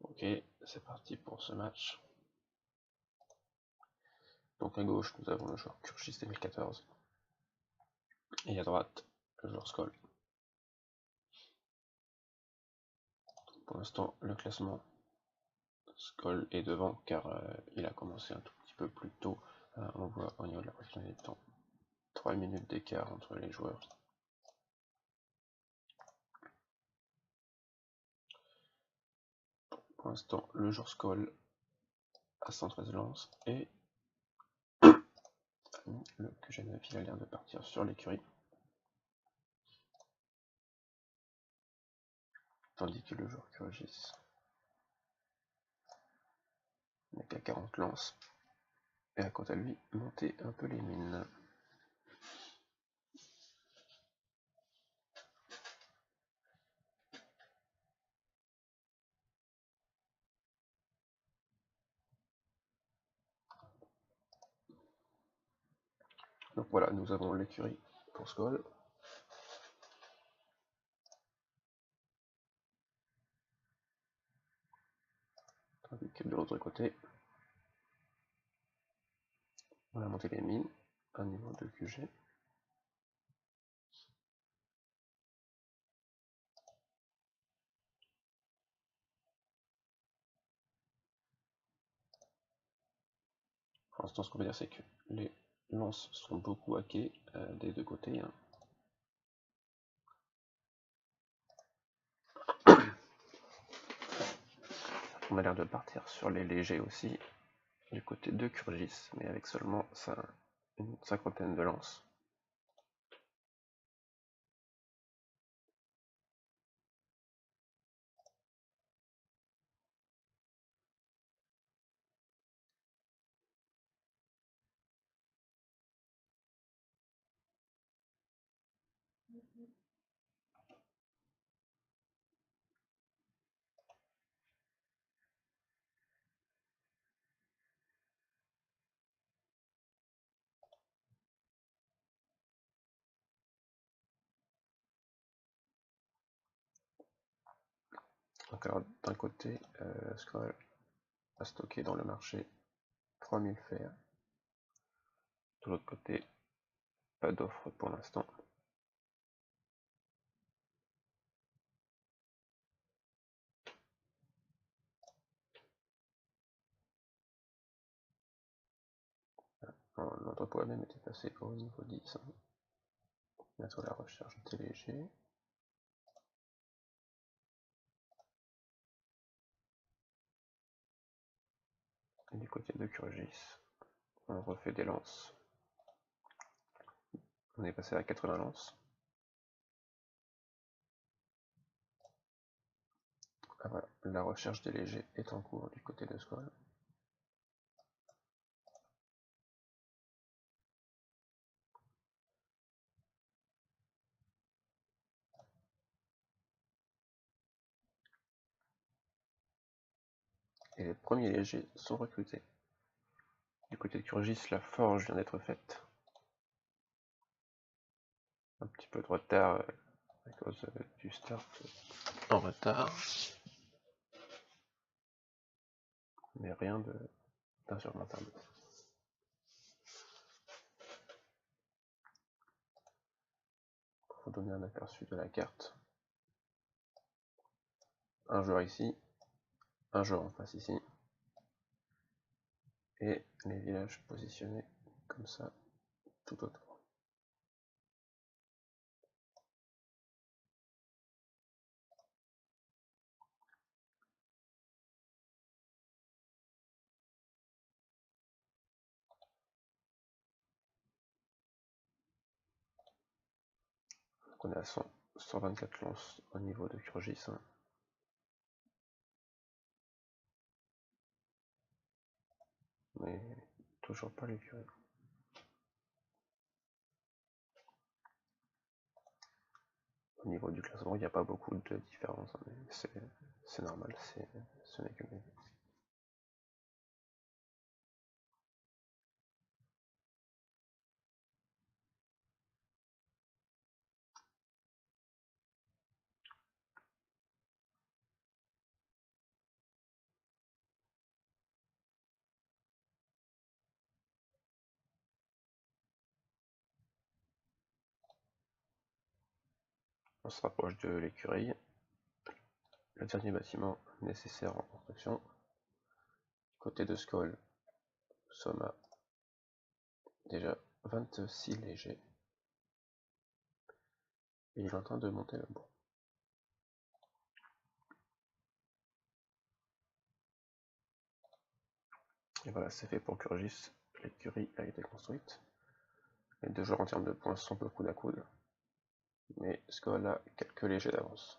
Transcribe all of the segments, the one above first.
Ok, c'est parti pour ce match. Donc à gauche, nous avons le joueur Kurgis 2014. Et à droite, le joueur Skoll. Pour l'instant, le classement, Skoll est devant car il a commencé un tout petit peu plus tôt. On voit au niveau de la pression des temps 3 minutes d'écart entre les joueurs. Pour l'instant, le joueur Skoll a 113 lances et le QG9 il a l'air de partir sur l'écurie. Tandis que le joueur Kurgis n'a qu'à 40 lances et a quant à lui monté un peu les mines. Donc voilà, nous avons l'écurie pour Skoll. Tandis que de l'autre côté, on a monté les mines, un niveau de QG. Pour l'instant, ce qu'on peut dire, c'est que les lances sont beaucoup hackées des deux côtés. On a l'air de partir sur les légers aussi, du côté de Kurgis, mais avec seulement une cinquantaine de lances. Donc alors d'un côté, Skoll a stocké dans le marché 3000 fers. De l'autre côté, pas d'offre pour l'instant. L'entrepôt a même été passé au niveau 10. Bientôt la recherche des légers. Et du côté de Kurgis, on refait des lances. On est passé à 80 lances. Ah, voilà. La recherche des légers est en cours du côté de Skoll. Et les premiers légers sont recrutés. Du côté de Kurgis, la forge vient d'être faite. Un petit peu de retard à cause du start en retard. Mais rien d'insurmontable. Pour vous donner un aperçu de la carte. Un joueur ici, un joueur en face ici. Et les villages positionnés comme ça tout autour. Donc on est à 124 lances au niveau de Kurgis. Mais toujours pas l'écurie. Au niveau du classement, il n'y a pas beaucoup de différence, mais c'est normal, ce n'est que On se rapproche de l'écurie. Le dernier bâtiment nécessaire en construction. Côté de Skoll, nous sommes à déjà 26 légers. Et il est en train de monter le bois. Et voilà, c'est fait pour Kurgis. L'écurie a été construite. Les deux joueurs en termes de points sont peu coude à coude. Mais Skoll a quelques légers d'avance.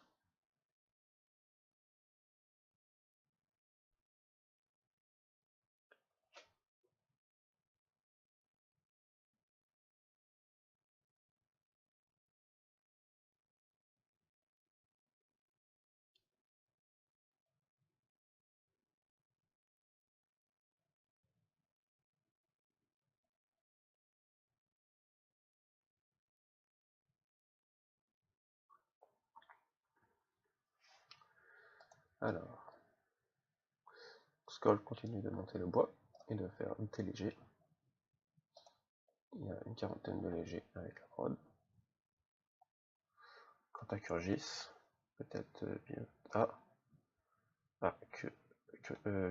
Alors, Skoll continue de monter le bois et de faire des légers. Il y a une quarantaine de légers avec la prod. Quant à Kurgis, peut-être bien.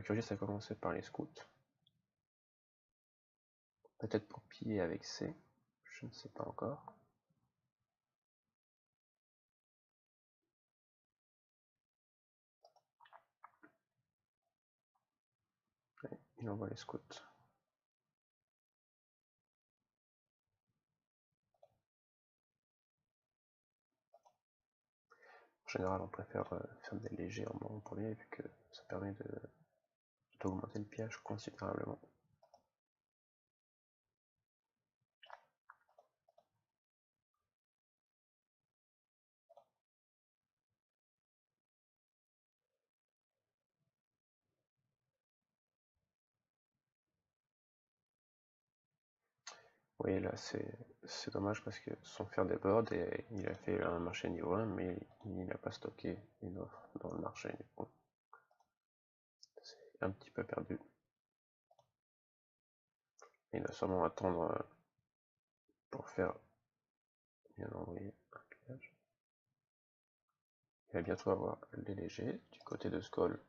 Kurgis a commencé par les scouts. Peut-être pour piller avec C, je ne sais pas encore. Et il envoie les scouts. En général, on préfère faire des légers en premier, vu que ça permet d'augmenter le pillage considérablement. Oui, là c'est dommage parce que son faire des boards, et il a fait un marché niveau 1, mais il n'a pas stocké une offre dans le marché. Bon, c'est un petit peu perdu. Il va sûrement attendre pour faire bien envoyer un pillage. Il va bientôt avoir les légers. Du côté de Skoll,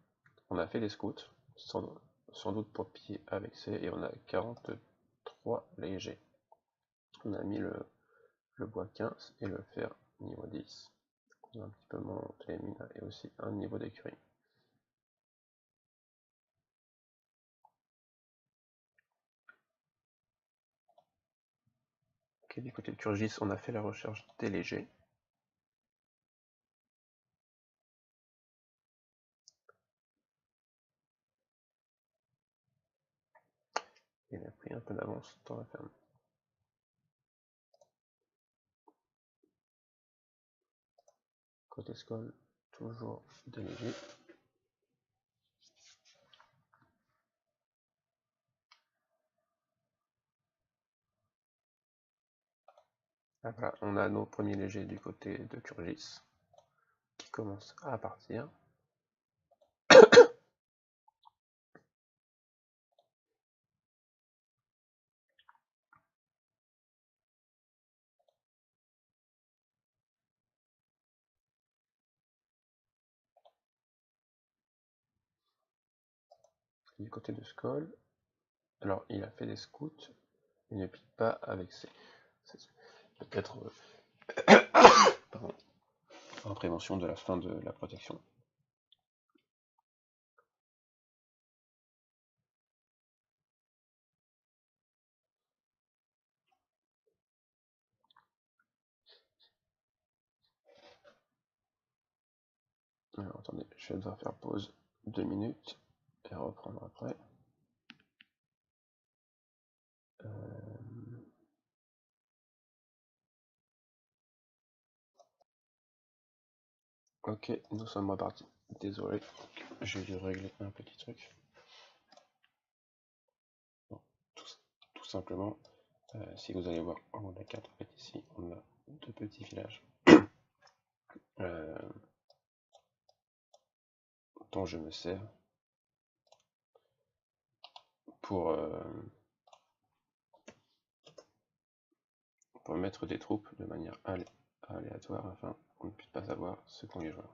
on a fait des scouts, sans doute pour piller avec C, et on a 43 légers. On a mis le bois 15 et le fer niveau 10. On a un petit peu monté les mines et aussi un niveau d'écurie. Ok, du côté de Kurgis, on a fait la recherche des légers. Il a pris un peu d'avance dans la ferme. Côté Skoll, toujours des légers. Ah, voilà, on a nos premiers légers du côté de Kurgis qui commencent à partir. Du côté de Skoll, alors il a fait des scouts, il ne pique pas avec ses. Peut-être en prévention de la fin de la protection. Alors attendez, je vais devoir faire pause 2 minutes et reprendre après. Ok, nous sommes repartis. Désolé, j'ai dû régler un petit truc. Bon, tout simplement, si vous allez voir en haut de la carte, en fait, ici, on a deux petits villages dont je me sers pour mettre des troupes de manière aléatoire afin on ne puisse pas savoir ce qu'ont les joueurs.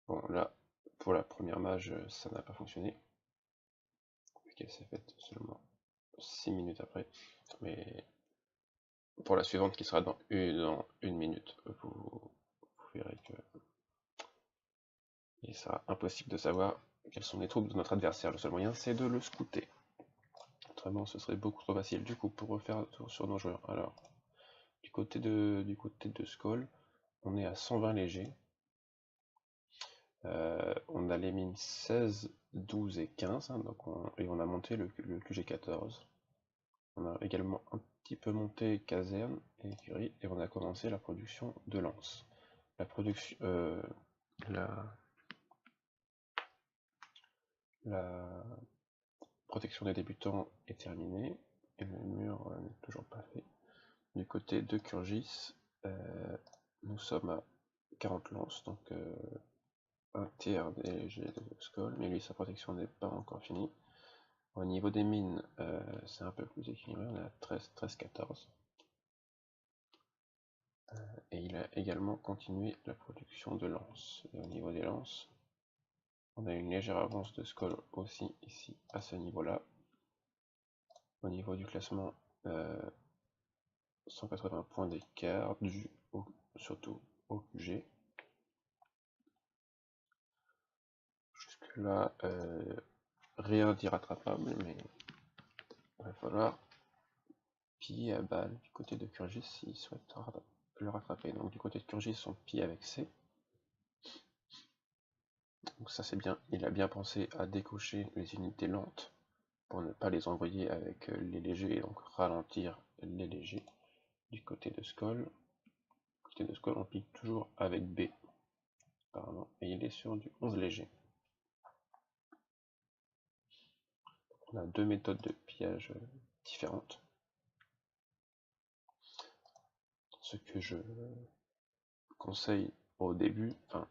Bon, là, pour la première mage, ça n'a pas fonctionné, vu qu'elle s'est faite seulement 6 minutes après. Mais pour la suivante, qui sera dans une minute, vous verrez que il sera impossible de savoir quelles sont les troupes de notre adversaire. Le seul moyen, c'est de le scouter. Autrement, ce serait beaucoup trop facile du coup pour refaire un tour sur nos joueurs. Alors, du côté de Skoll, on est à 120 légers. On a les mines 16, 12 et 15, hein, donc et on a monté le QG14. On a également un petit peu monté caserne et écurie, et on a commencé la production de lance. La production, la protection des débutants est terminée, et le mur n'est toujours pas fait. Du côté de Kurgis, nous sommes à 40 lances, donc un tiers des légers de Skoll, mais lui sa protection n'est pas encore finie. Au niveau des mines, c'est un peu plus équilibré, on est à 13-14. Et il a également continué la production de lances. Et au niveau des lances, on a une légère avance de Skoll aussi ici, à ce niveau-là. Au niveau du classement, 180 points d'écart, dû surtout au QG. Jusque là, rien d'irrattrapable, mais il va falloir piller à balle du côté de Kurgis s'il souhaite le rattraper. Donc du côté de Kurgis, on pille avec C. Donc ça c'est bien, il a bien pensé à décocher les unités lentes pour ne pas les envoyer avec les légers et donc ralentir les légers. Du côté de Skoll, on pique toujours avec B, apparemment, et il est sur du 11 léger. On a deux méthodes de pillage différentes. Ce que je conseille au début, enfin,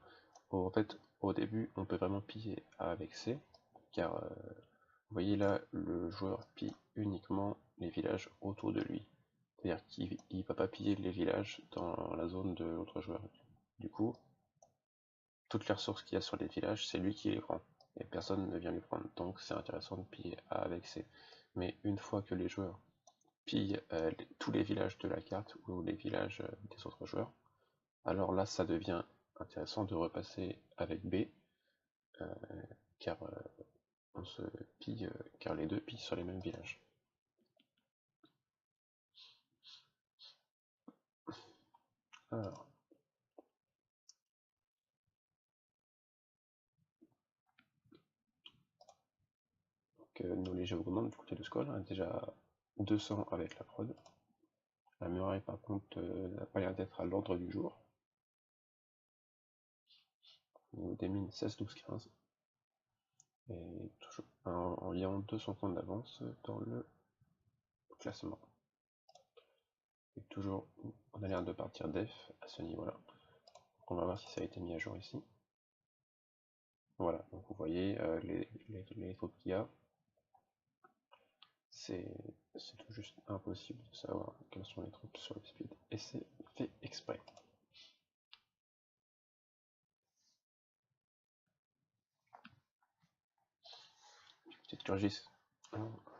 en fait, au début, on peut vraiment piller avec C, car vous voyez là, le joueur pille uniquement les villages autour de lui. C'est-à-dire qu'il ne va pas piller les villages dans la zone de l'autre joueur. Du coup, toutes les ressources qu'il y a sur les villages, c'est lui qui les prend. Et personne ne vient les prendre. Donc c'est intéressant de piller A avec C. Mais une fois que les joueurs pillent tous les villages de la carte ou les villages des autres joueurs, alors là ça devient intéressant de repasser avec B, car on se pille, car les deux pillent sur les mêmes villages. Alors, nos légers augmentent du côté de Skoll, on a déjà 200 avec la prod. La muraille par contre n'a pas l'air d'être à l'ordre du jour. Au niveau des mines 16, 12, 15. Et toujours environ 200 points d'avance dans le classement. Et toujours, on a l'air de partir def à ce niveau-là. On va voir si ça a été mis à jour ici. Voilà, donc vous voyez les troupes qu'il y a. C'est tout juste impossible de savoir quelles sont les troupes sur le speed. Et c'est fait exprès. Petite Kurgis,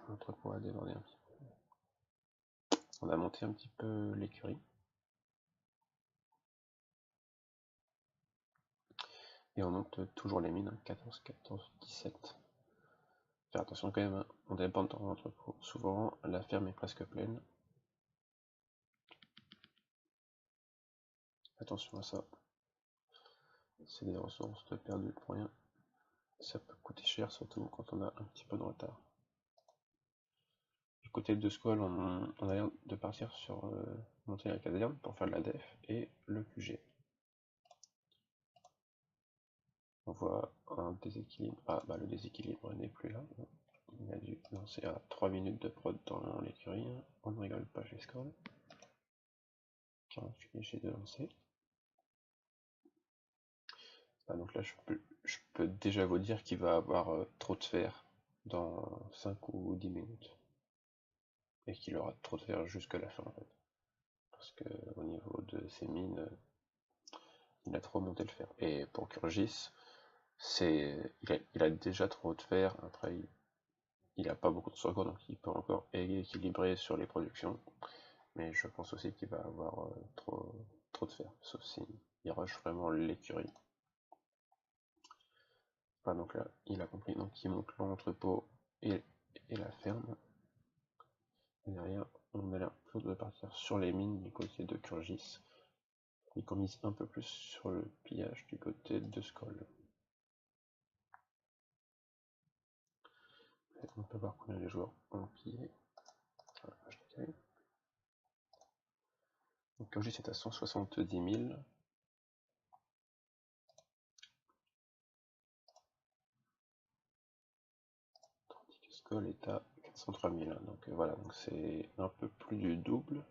notre poids a débordé un petit peu. On a monté un petit peu l'écurie. Et on monte toujours les mines, 14, 14, 17. Faire attention quand même, hein. On dépend dans l'entrepôt. Souvent, la ferme est presque pleine. Attention à ça. C'est des ressources perdues pour rien. Ça peut coûter cher, surtout quand on a un petit peu de retard. Du côté de Skoll, on a l'air de partir sur monter la caserne pour faire la def et le QG. On voit un déséquilibre. Ah bah le déséquilibre n'est plus là. Il a dû lancer à 3 minutes de prod dans l'écurie. On ne rigole pas chez Skoll. 48 léger de lancer. Ah, donc là je peux déjà vous dire qu'il va avoir trop de fer dans 5 ou 10 minutes. Et qu'il aura trop de fer jusqu'à la fin en fait. parce que au niveau de ses mines, il a trop monté le fer. Et pour Kurgis, il a déjà trop de fer, après il a pas beaucoup de surcoût, donc il peut encore équilibrer sur les productions, mais je pense aussi qu'il va avoir trop de fer, sauf si il rush vraiment l'écurie. Voilà, donc là, il a compris, donc il monte l'entrepôt et la ferme. Et derrière, on a l'air plutôt de partir sur les mines du côté de Kurgis, et qu'on mise un peu plus sur le pillage du côté de Skoll. Et on peut voir combien les joueurs ont pillé. Voilà, donc Kurgis est à 170 000. Tandis que Skoll est à 403 000. Donc voilà, donc c'est un peu plus du double.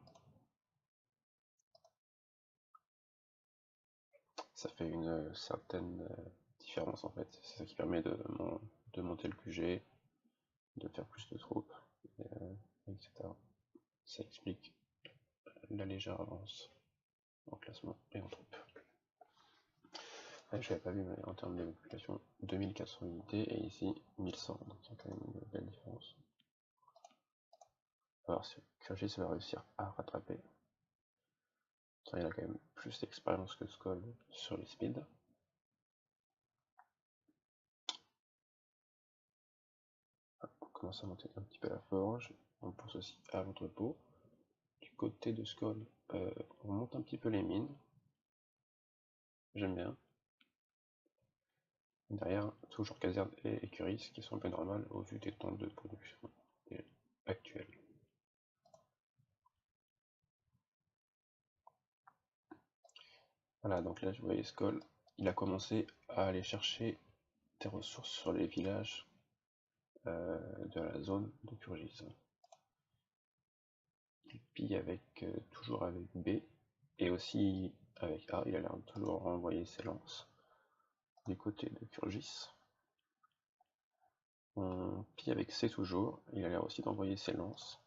Ça fait une certaine différence en fait. C'est ça qui permet de monter le QG, de faire plus de troupes, etc. Ça explique la légère avance en classement et en troupes. Je n'avais pas vu, mais en termes de population, 2400 unités et ici 1100, donc il y a quand même une belle différence. On va voir si Kurgis va réussir à rattraper. Il a quand même plus d'expérience que Skoll sur les speeds. On commence à monter un petit peu la forge, on pense aussi à l'entrepôt. Du côté de Skoll, on monte un petit peu les mines. J'aime bien. Derrière, toujours caserne et écurie, ce qui sont un peu normal au vu des temps de production actuels. Voilà, donc là, vous voyez Skoll, il a commencé à aller chercher des ressources sur les villages de la zone de Kurgis. Il pille avec, toujours avec B, et aussi avec A, il a l'air de toujours renvoyer ses lances du côté de Kurgis. On pille avec C toujours, il a l'air aussi d'envoyer ses lances.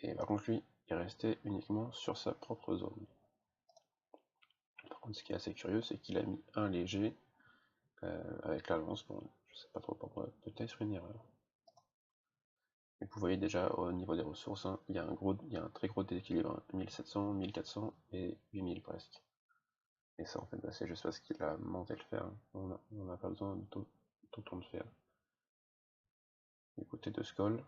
Et par contre lui, il restait uniquement sur sa propre zone. Par contre ce qui est assez curieux, c'est qu'il a mis un léger avec la lance, bon, je sais pas trop pourquoi, peut-être une erreur. Et vous voyez déjà au niveau des ressources, hein, il y a un très gros déséquilibre, hein, 1700, 1400 et 8000 presque. Et ça en fait c'est juste parce qu'il a monté le fer, hein. On n'a pas besoin d'autant de fer. Du côté de Skoll,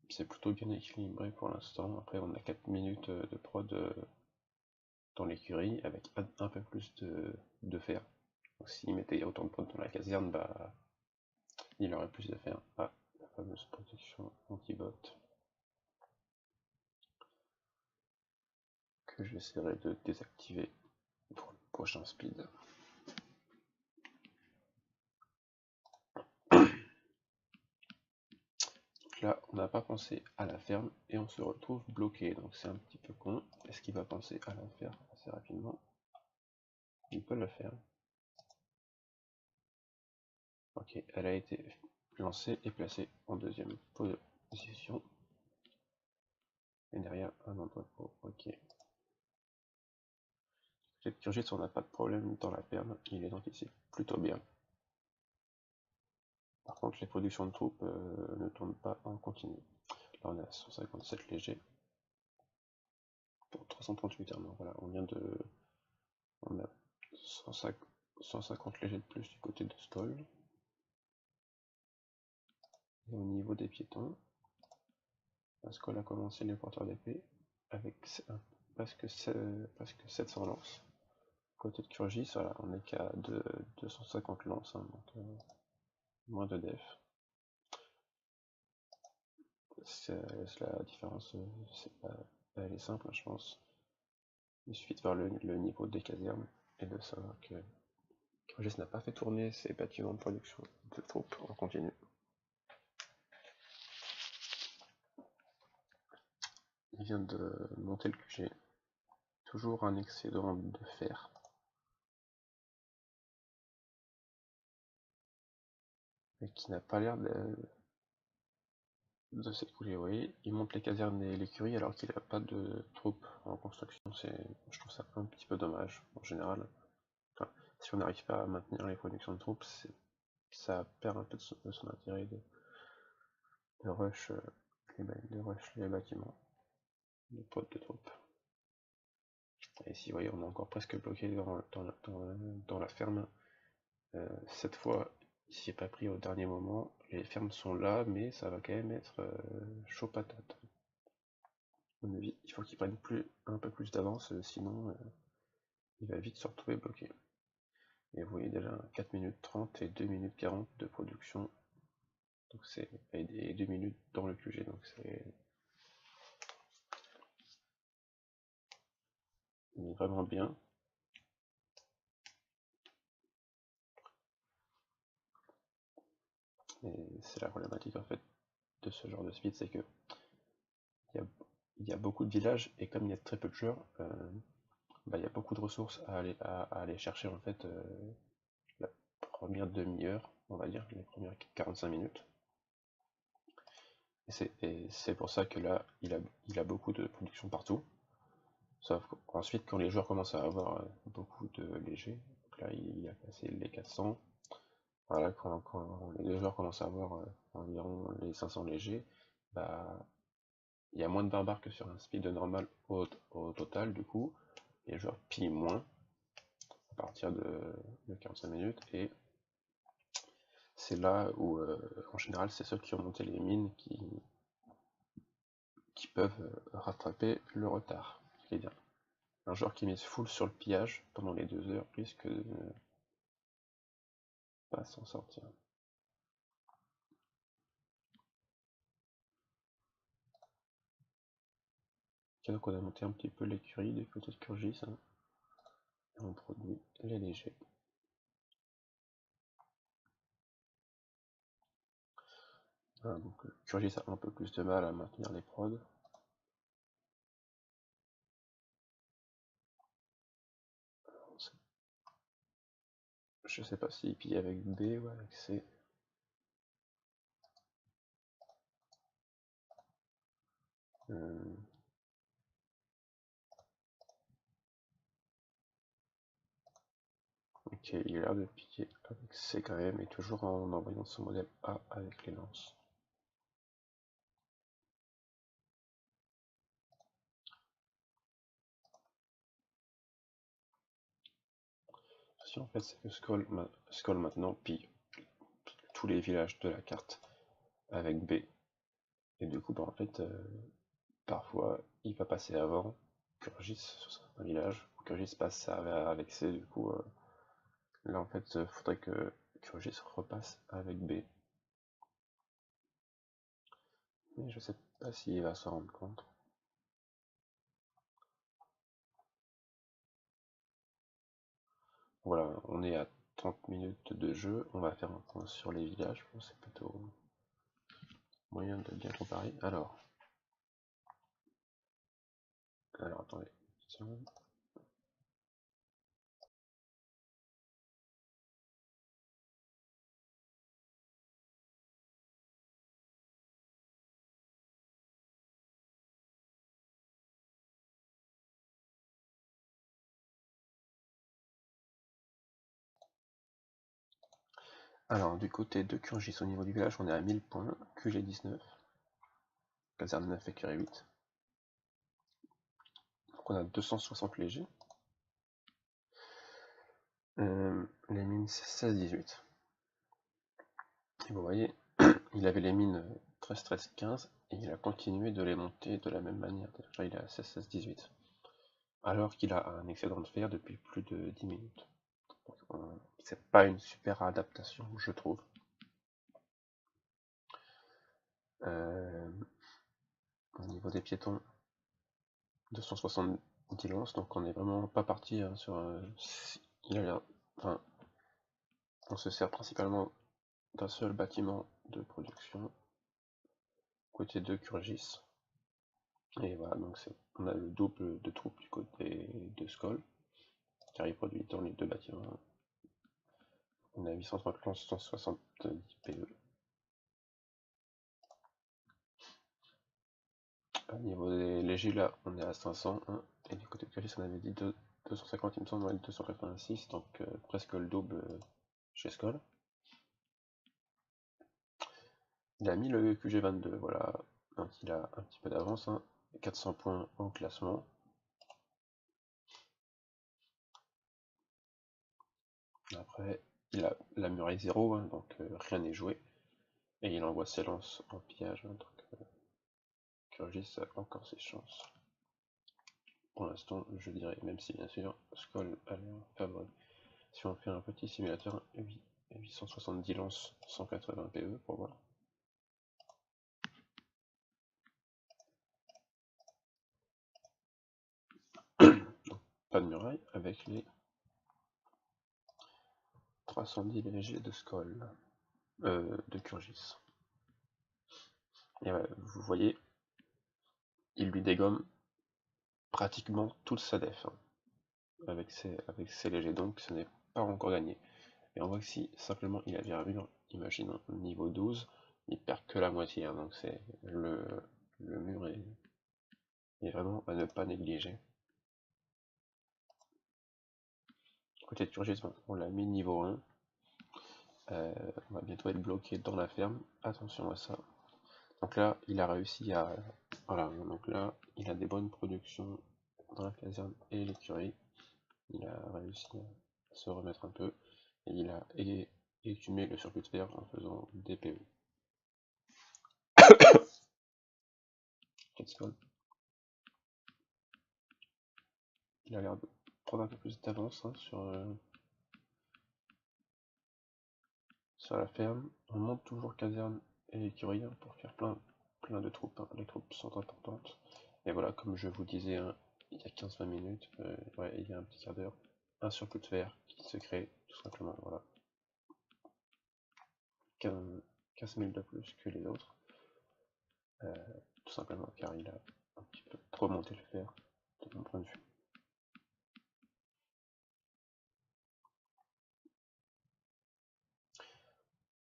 c'est plutôt bien équilibré pour l'instant. Après on a 4 minutes de prod dans l'écurie avec un peu plus de fer. Donc s'il mettait autant de prod dans la caserne, bah il aurait plus de fer. Ah, la fameuse protection anti-bot que j'essaierai de désactiver pour le prochain speed. Donc là, on n'a pas pensé à la ferme et on se retrouve bloqué. Donc c'est un petit peu con. Est-ce qu'il va penser à la faire assez rapidement? Il peut le faire. Ok, elle a été lancée et placée en deuxième position. Et derrière un entrepôt. Ok. Cette Kurgis, on n'a pas de problème dans la ferme. Il est donc ici plutôt bien. Par contre, les productions de troupes ne tournent pas en continu. Là, on est à 157 légers pour 338 armes. Voilà, on a 150 légers de plus du côté de Skoll. Et au niveau des piétons, Skoll a commencé les porteurs d'épée avec presque 700 lances. Côté de Kurgis, voilà, on n'est qu'à 250 lances, hein, donc moins de def. La différence, elle est simple, hein, je pense. Il suffit de voir le niveau des casernes et de savoir que Kurgis n'a pas fait tourner ses bâtiments de production de troupes en continu. Il vient de monter le QG. Toujours un excédent de fer. Mais qui n'a pas l'air de s'écouler, oui. Il monte les casernes et l'écurie alors qu'il n'a pas de troupes en construction. Je trouve ça un petit peu dommage en général. Enfin, si on n'arrive pas à maintenir les productions de troupes, ça perd un peu de son intérêt de rush, les bâtiments, de potes de troupes. Et ici, vous voyez, on est encore presque bloqué dans la ferme. Cette fois, il s'y est pas pris au dernier moment. Les fermes sont là, mais ça va quand même être chaud patate. À mon avis, il faut qu'il prenne un peu plus d'avance, sinon il va vite se retrouver bloqué. Et vous voyez déjà 4 minutes 30 et 2 minutes 40 de production. Donc c'est et 2 minutes dans le QG, donc c'est vraiment bien. Et c'est la problématique en fait de ce genre de speed, c'est que il y a beaucoup de villages et comme il y a très peu de joueurs, il y a beaucoup de ressources à aller chercher en fait la première demi-heure, on va dire, les premières 45 minutes. Et c'est pour ça que là, il a beaucoup de production partout. Sauf qu'ensuite, quand les joueurs commencent à avoir beaucoup de légers, donc là il a passé les 400, voilà, quand les deux joueurs commencent à avoir environ les 500 légers, bah, il y a moins de barbares que sur un speed normal au total, du coup, les joueurs pillent moins à partir de 45 minutes, et c'est là où, en général, c'est ceux qui ont monté les mines qui peuvent rattraper le retard. Ce qui est bien. Un joueur qui mise full sur le pillage pendant les 2 heures risque de ne pas s'en sortir. Ok, donc on a monté un petit peu l'écurie du côté de Kurgis, hein, et on produit les légers. Voilà, donc Kurgis a un peu plus de mal à maintenir les prods. Je sais pas s'il pille avec B ou avec C. Ok, il a l'air de piquer avec C quand même, et toujours en envoyant son modèle A avec les lances. Si en fait c'est que Skoll maintenant pille tous les villages de la carte avec B. Et du coup, en fait, parfois il va passer avant Kurgis sur certains villages, Kurgis passe avec C, du coup, là en fait, il faudrait que Kurgis repasse avec B. Mais je sais pas s'il va s'en rendre compte. Voilà, on est à 30 minutes de jeu, on va faire un point sur les villages, bon, c'est plutôt moyen de bien comparer. Alors attendez, une seconde. Alors du côté de Kurgis, au niveau du village, on est à 1000 points, QG 19, caserne 9 et curé 8. Donc on a 260 légers. Les mines 16-18. Et vous voyez, il avait les mines 13-13-15 et il a continué de les monter de la même manière. Déjà il est à 16-16-18. Alors qu'il a un excédent de fer depuis plus de 10 minutes. C'est pas une super adaptation, je trouve. Au niveau des piétons, 270 lances, donc on n'est vraiment pas parti hein, sur. Enfin, on se sert principalement d'un seul bâtiment de production, côté de Kurgis. Et voilà, donc on a le double de troupes du côté de Skoll, car il produit dans les deux bâtiments. On a 830 lances, 170 PE. Au niveau des légers, là, on est à 500, hein, et du côté de Curtis, on avait dit 250, il me semble, ouais, 286, donc presque le double chez Skoll. Il a mis le QG22, voilà, donc il a un petit peu d'avance, hein, 400 points en classement. Après, il a la muraille 0, hein, donc rien n'est joué, et il envoie ses lances en pillage, hein, donc Kurgis a encore ses chances. Pour l'instant, je dirais, même si bien sûr, Skoll a l'air favori. Si on fait un petit simulateur, 870 lances, 180 PE pour voir. Pas de muraille avec les 310 légers de Skoll, de Kurgis. Et ouais, vous voyez, il lui dégomme pratiquement toute sa def, hein, avec ses légers, donc ce n'est pas encore gagné. Et on voit que si simplement il avait un mur, imaginons niveau 12, il perd que la moitié, hein, donc c'est le mur est vraiment à ne pas négliger. Côté de Kurgis, on l'a mis niveau 1. On va bientôt être bloqué dans la ferme, attention à ça. Donc là, il a réussi à... Voilà, donc là, il a des bonnes productions dans la caserne et l'écurie. Il a réussi à se remettre un peu, et il a écumé le surplus de fer en faisant des PE. Il a l'air de prendre un peu plus d'avance, hein, sur la ferme. On monte toujours caserne et écurie, hein, pour faire plein de troupes, hein. Les troupes sont importantes. Et voilà, comme je vous disais, hein, il y a 15-20 minutes, ouais, il y a un petit quart d'heure, un surplus de fer qui se crée, tout simplement. Voilà. 15 000 de plus que les autres, tout simplement car il a un petit peu trop monté le fer, de mon point de vue.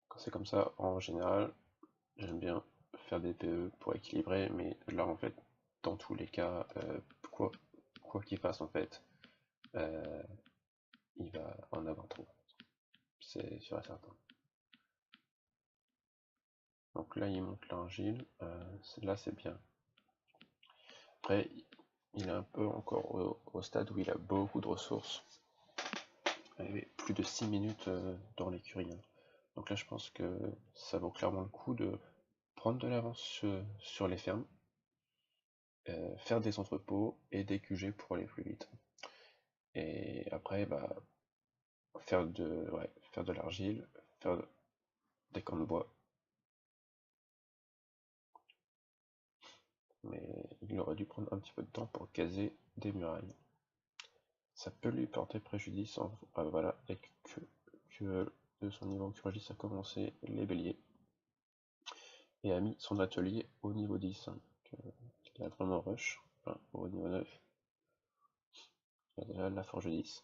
Quand c'est comme ça, en général, j'aime bien faire des PE pour équilibrer, mais là, en fait, dans tous les cas, quoi qu'il fasse, en fait, il va en avoir trop. C'est sûr et certain. Donc là, il monte l'argile, là, c'est bien. Après, il est un peu encore au stade où il a beaucoup de ressources. Il y avait plus de 6 minutes dans l'écurie, hein. Donc là, je pense que ça vaut clairement le coup de prendre de l'avance sur les fermes, faire des entrepôts et des QG pour aller plus vite. Et après, bah, faire de l'argile, faire des camps de bois. Mais il aurait dû prendre un petit peu de temps pour caser des murailles. Ça peut lui porter préjudice, voilà, et que de son niveau Kurgis a commencé les béliers et a mis son atelier au niveau 10. Hein, il a vraiment rush, enfin, au niveau 9. Il a déjà la forge 10.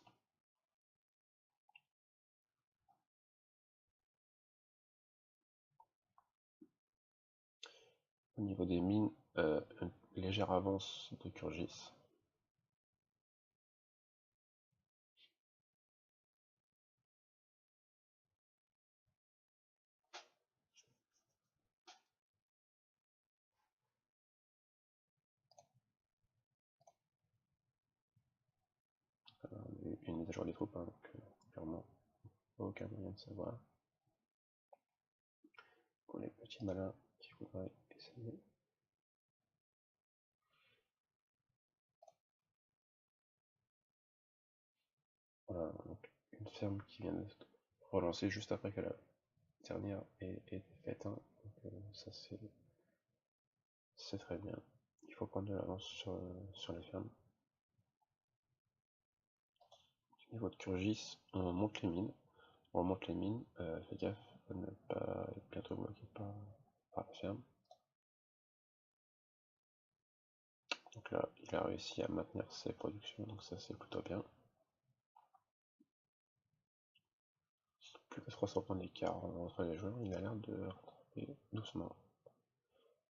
Au niveau des mines, une légère avance de Kurgis. On a eu une mise à jour des troupes, hein, donc clairement aucun moyen de savoir. Pour les petits malins qui voudraient essayer. Voilà, donc une ferme qui vient de relancer juste après que la dernière ait faite, hein, donc ça c'est très bien. Il faut prendre de l'avance sur les fermes. Au niveau de Kurgis, on monte les mines. On remonte les mines, fais gaffe à ne pas être bientôt bloqué par la ferme. Donc là, il a réussi à maintenir ses productions, donc ça c'est plutôt bien. Plus que 300 points d'écart entre les joueurs, il a l'air de rattraper doucement.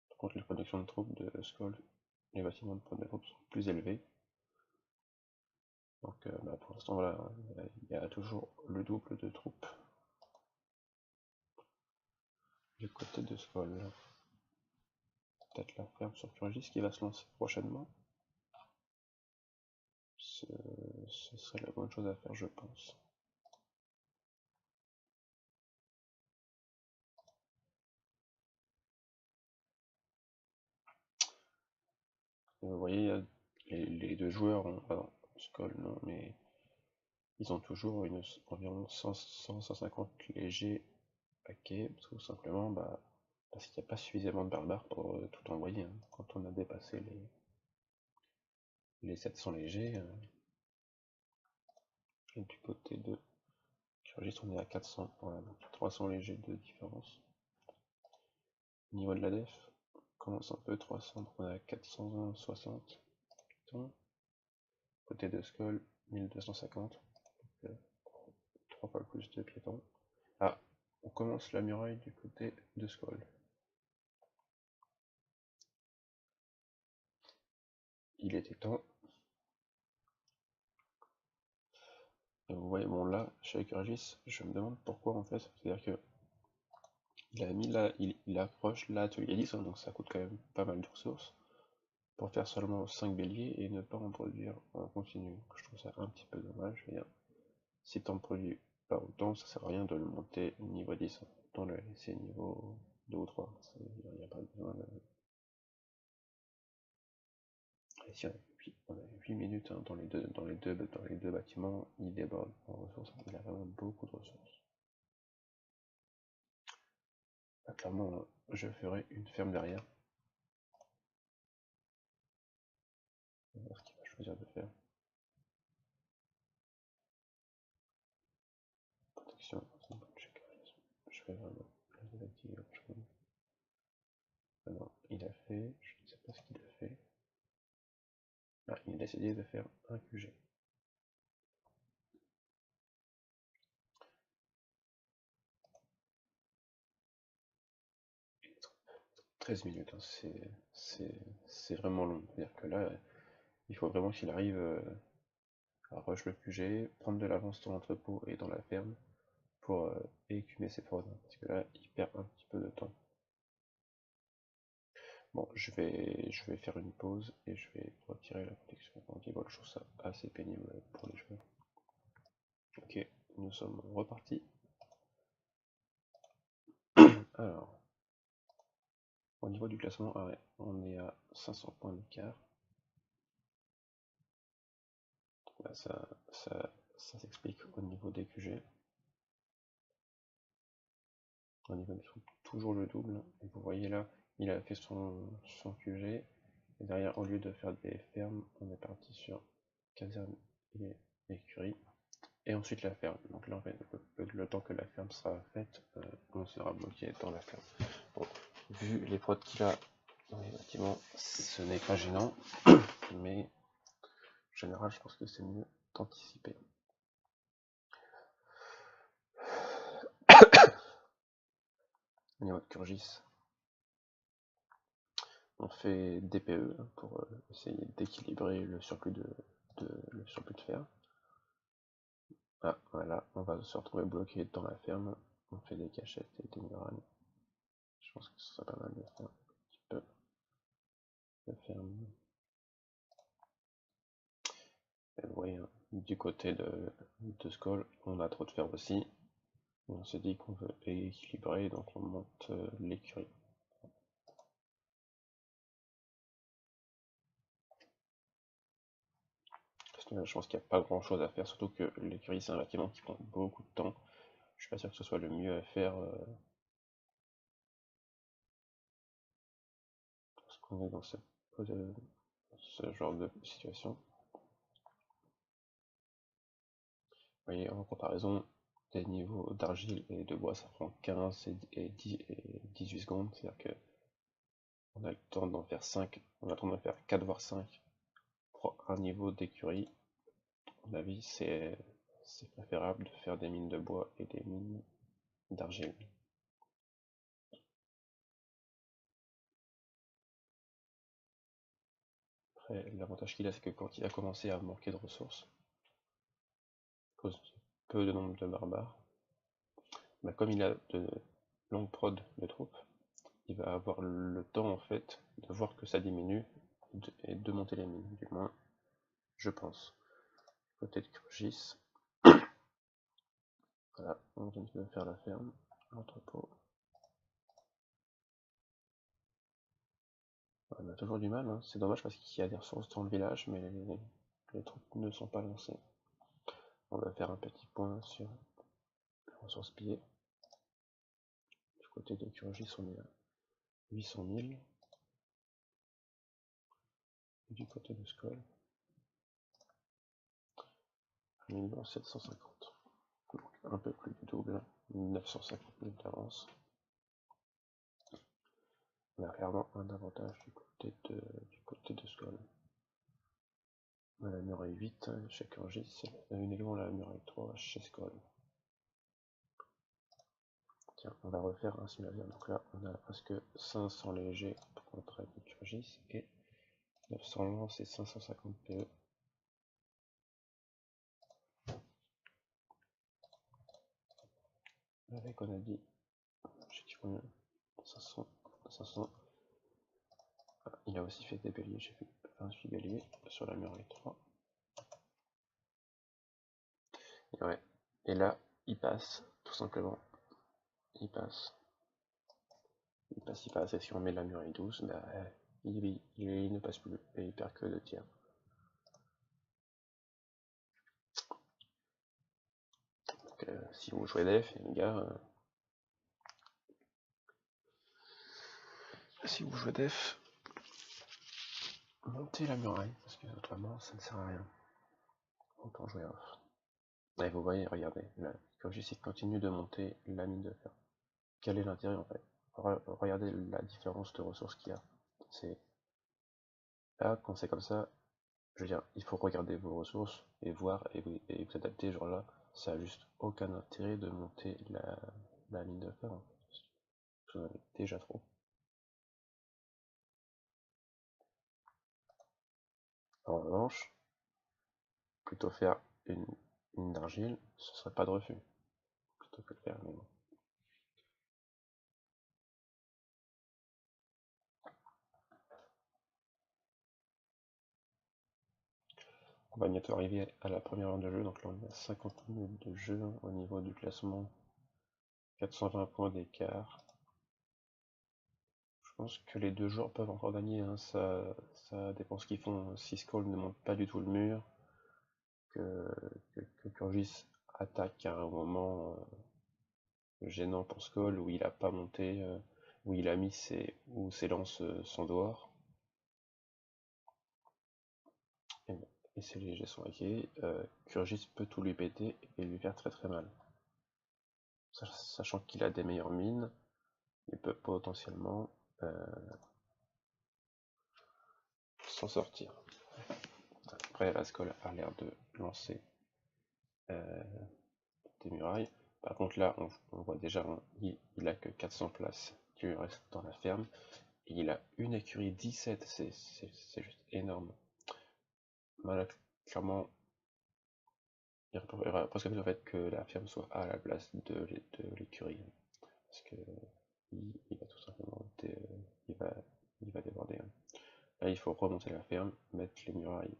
Par contre, les productions de troupes de Skoll les bâtiments de pointe de groupe sont plus élevés. Donc pour l'instant voilà, il y a toujours le double de troupes du côté de Skoll. Peut-être la ferme sur Turgis qui va se lancer prochainement. Ce serait la bonne chose à faire, je pense. Vous voyez, les deux joueurs ont, pardon, Skoll non, mais ils ont toujours environ 100-150 légers paquets, tout simplement parce qu'il n'y a pas suffisamment de barbares pour tout envoyer. Hein. Quand on a dépassé les 700 légers, et du côté de Turgis on est à 400, voilà, donc 300 légers de différence. Au niveau de la def, on commence un peu 300, donc on est à 460 pitons. Côté de Skoll, 1250, donc 3 fois plus de piétons. Ah, on commence la muraille du côté de Skoll. Il était temps. Et vous voyez, bon là, chez Kurgis, je me demande pourquoi en fait. C'est-à-dire que il a mis là, il approche l'atelier 10, hein, donc ça coûte quand même pas mal de ressources, pour faire seulement 5 béliers et ne pas en produire en continu. Je trouve ça un petit peu dommage. Si tu en produis pas autant, ça sert à rien de le monter niveau 10, hein. Autant le laisser niveau 2 ou 3. Il n'y a pas besoin de. Et si on a 8 minutes hein, dans les deux bâtiments, il déborde en ressources, il a vraiment beaucoup de ressources. Là, clairement, je ferai une ferme derrière. On va voir ce qu'il va choisir de faire. Protection, je vais vraiment la désactiver. Ah non, il a fait, je ne sais pas ce qu'il a fait. Ah, il a décidé de faire un QG. 13 minutes, hein, c'est vraiment long. C'est-à-dire que là, il faut vraiment qu'il arrive à rush le QG, prendre de l'avance dans l'entrepôt et dans la ferme pour écumer ses prods. Hein, parce que là, il perd un petit peu de temps. Bon, je vais faire une pause et je vais retirer la protection anti-vol. Je trouve ça assez pénible pour les joueurs. Ok, nous sommes repartis. Alors, au niveau du classement, on est à 500 points d'écart. Là, ça s'explique au niveau des QG. Au niveau des troupes, toujours le double. Et vous voyez là, il a fait son QG. Et derrière, au lieu de faire des fermes, on est parti sur caserne et écurie. Et ensuite la ferme. Donc là, en fait, le temps que la ferme sera faite, on sera bloqué dans la ferme. Bon, vu les prods qu'il a dans les bâtiments, ce n'est pas gênant. Mais en général, je pense que c'est mieux d'anticiper. Au niveau de Kurgis, on fait DPE pour essayer d'équilibrer le surplus de fer. Ah voilà, on va se retrouver bloqué dans la ferme. On fait des cachettes et des murailles. Je pense que ce serait pas mal de faire un petit peu de ferme. Et vous voyez, hein, du côté de Skoll, on a trop de fer aussi. On s'est dit qu'on veut équilibrer, donc on monte l'écurie. Je pense qu'il n'y a pas grand chose à faire, surtout que l'écurie c'est un bâtiment qui prend beaucoup de temps. Je suis pas sûr que ce soit le mieux à faire lorsqu'on est dans ce genre de situation. Vous voyez, en comparaison, des niveaux d'argile et de bois, ça prend 15 et 18 secondes, c'est-à-dire que on a le temps d'en faire 5, on a le temps d'en faire 4 voire 5 pour un niveau d'écurie. À mon avis, c'est préférable de faire des mines de bois et des mines d'argile. Après, l'avantage qu'il a, c'est que quand il a commencé à manquer de ressources, à cause de peu de nombre de barbares, bah, comme il a de longues prods de troupes, il va avoir le temps en fait de voir que ça diminue et de monter les mines, du moins, je pense. Côté de Krugis, voilà, on vient de faire la ferme, l'entrepôt. On a toujours du mal, hein. C'est dommage parce qu'il y a des ressources dans le village, mais les troupes ne sont pas lancées. On va faire un petit point sur les ressources pillées. Du côté de Krugis, on est à 800 000. Et du côté de Skoll, 1 750 000. Donc un peu plus du double, 950 000 d'avance. On a clairement un avantage du côté de Skoll. On a la muraille 8 chez Krugis, une également la muraille 3 chez Skoll. Tiens, on va refaire un simulateur. Donc là, on a presque 500 légers pour contre Krugis et 900 lances et 550 PE. Avec, on a dit, je sais combien, 500. Ah, il a aussi fait des béliers, j'ai fait 28 béliers sur la muraille 3. Et ouais, et là, il passe, tout simplement. Il passe. Et si on met la muraille 12, bah, il ne passe plus et il perd que 2 tiers. Donc, si vous jouez def, les gars, si vous jouez def, montez la muraille, parce que autrement ça ne sert à rien. Autant jouer off. Et vous voyez, regardez, là, quand j'essaie de continuer de monter la mine de fer, quel est l'intérêt en fait? Regardez la différence de ressources qu'il y a. C'est là, quand c'est comme ça, je veux dire, il faut regarder vos ressources et voir et vous adapter. Genre là, ça a juste aucun intérêt de monter la mine de fer. En fait. Vous en avez déjà trop. En revanche, plutôt faire une d'argile, ce serait pas de refus. Plutôt que de faire, mais bon. On va bientôt arriver à la première heure de jeu, donc là on est à 50 minutes de jeu au niveau du classement, 420 points d'écart. Je pense que les deux joueurs peuvent encore gagner, hein. Ça dépend ce qu'ils font. Si Skoll ne monte pas du tout le mur, que Kurgis attaque à un moment gênant pour Skoll, où il a pas monté, où il a mis où ses lances sont dehors. Et ses légers sont hackés, Kurgis peut tout lui péter et lui faire très très mal. Sachant qu'il a des meilleures mines, il peut potentiellement s'en sortir. Après, la Skoll a l'air de lancer des murailles. Par contre, là, on voit déjà, il a que 400 places qui lui restent dans la ferme. Et il a une écurie 17, c'est juste énorme. Voilà, clairement, il aurait presque fait en fait que la ferme soit à la place de l'écurie. Parce que il va tout simplement il va déborder. Là, il faut remonter la ferme, mettre les murailles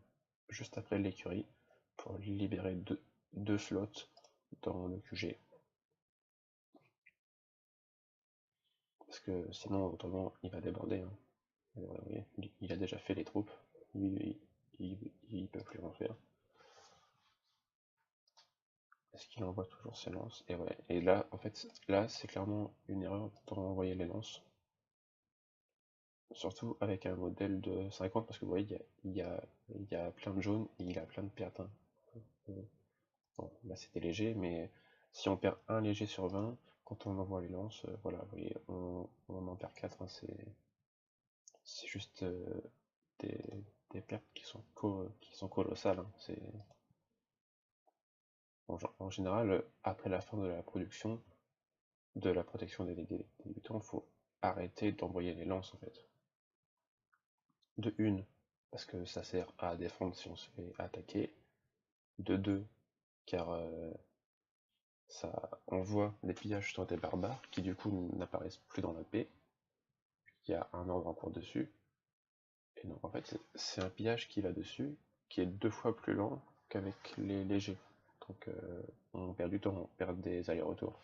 juste après l'écurie pour libérer deux slots dans le QG. Parce que sinon, autrement, il va déborder. Hein. Alors, vous voyez, il a déjà fait les troupes, il peut plus en faire. Est-ce qu'il envoie toujours ses lances? Et ouais, et là, en fait, là, c'est clairement une erreur d'envoyer les lances. Surtout avec un modèle de 50, parce que vous voyez, il y a plein de jaunes et il a plein de pertes. Hein. Bon, là c'était léger, mais si on perd un léger sur 20, quand on envoie les lances, voilà, vous voyez, on en perd 4. Hein, c'est juste des pertes qui sont colossales. Hein, en général, après la fin de la production, de la protection des débutants, il faut arrêter d'envoyer les lances en fait. De une, parce que ça sert à défendre si on se fait attaquer. De deux, car ça envoie des pillages sur des barbares qui du coup n'apparaissent plus dans la paix. Il y a un ordre en cours dessus. Et donc en fait c'est un pillage qui va dessus, qui est 2 fois plus lent qu'avec les légers. Donc on perd du temps, on perd des allers-retours.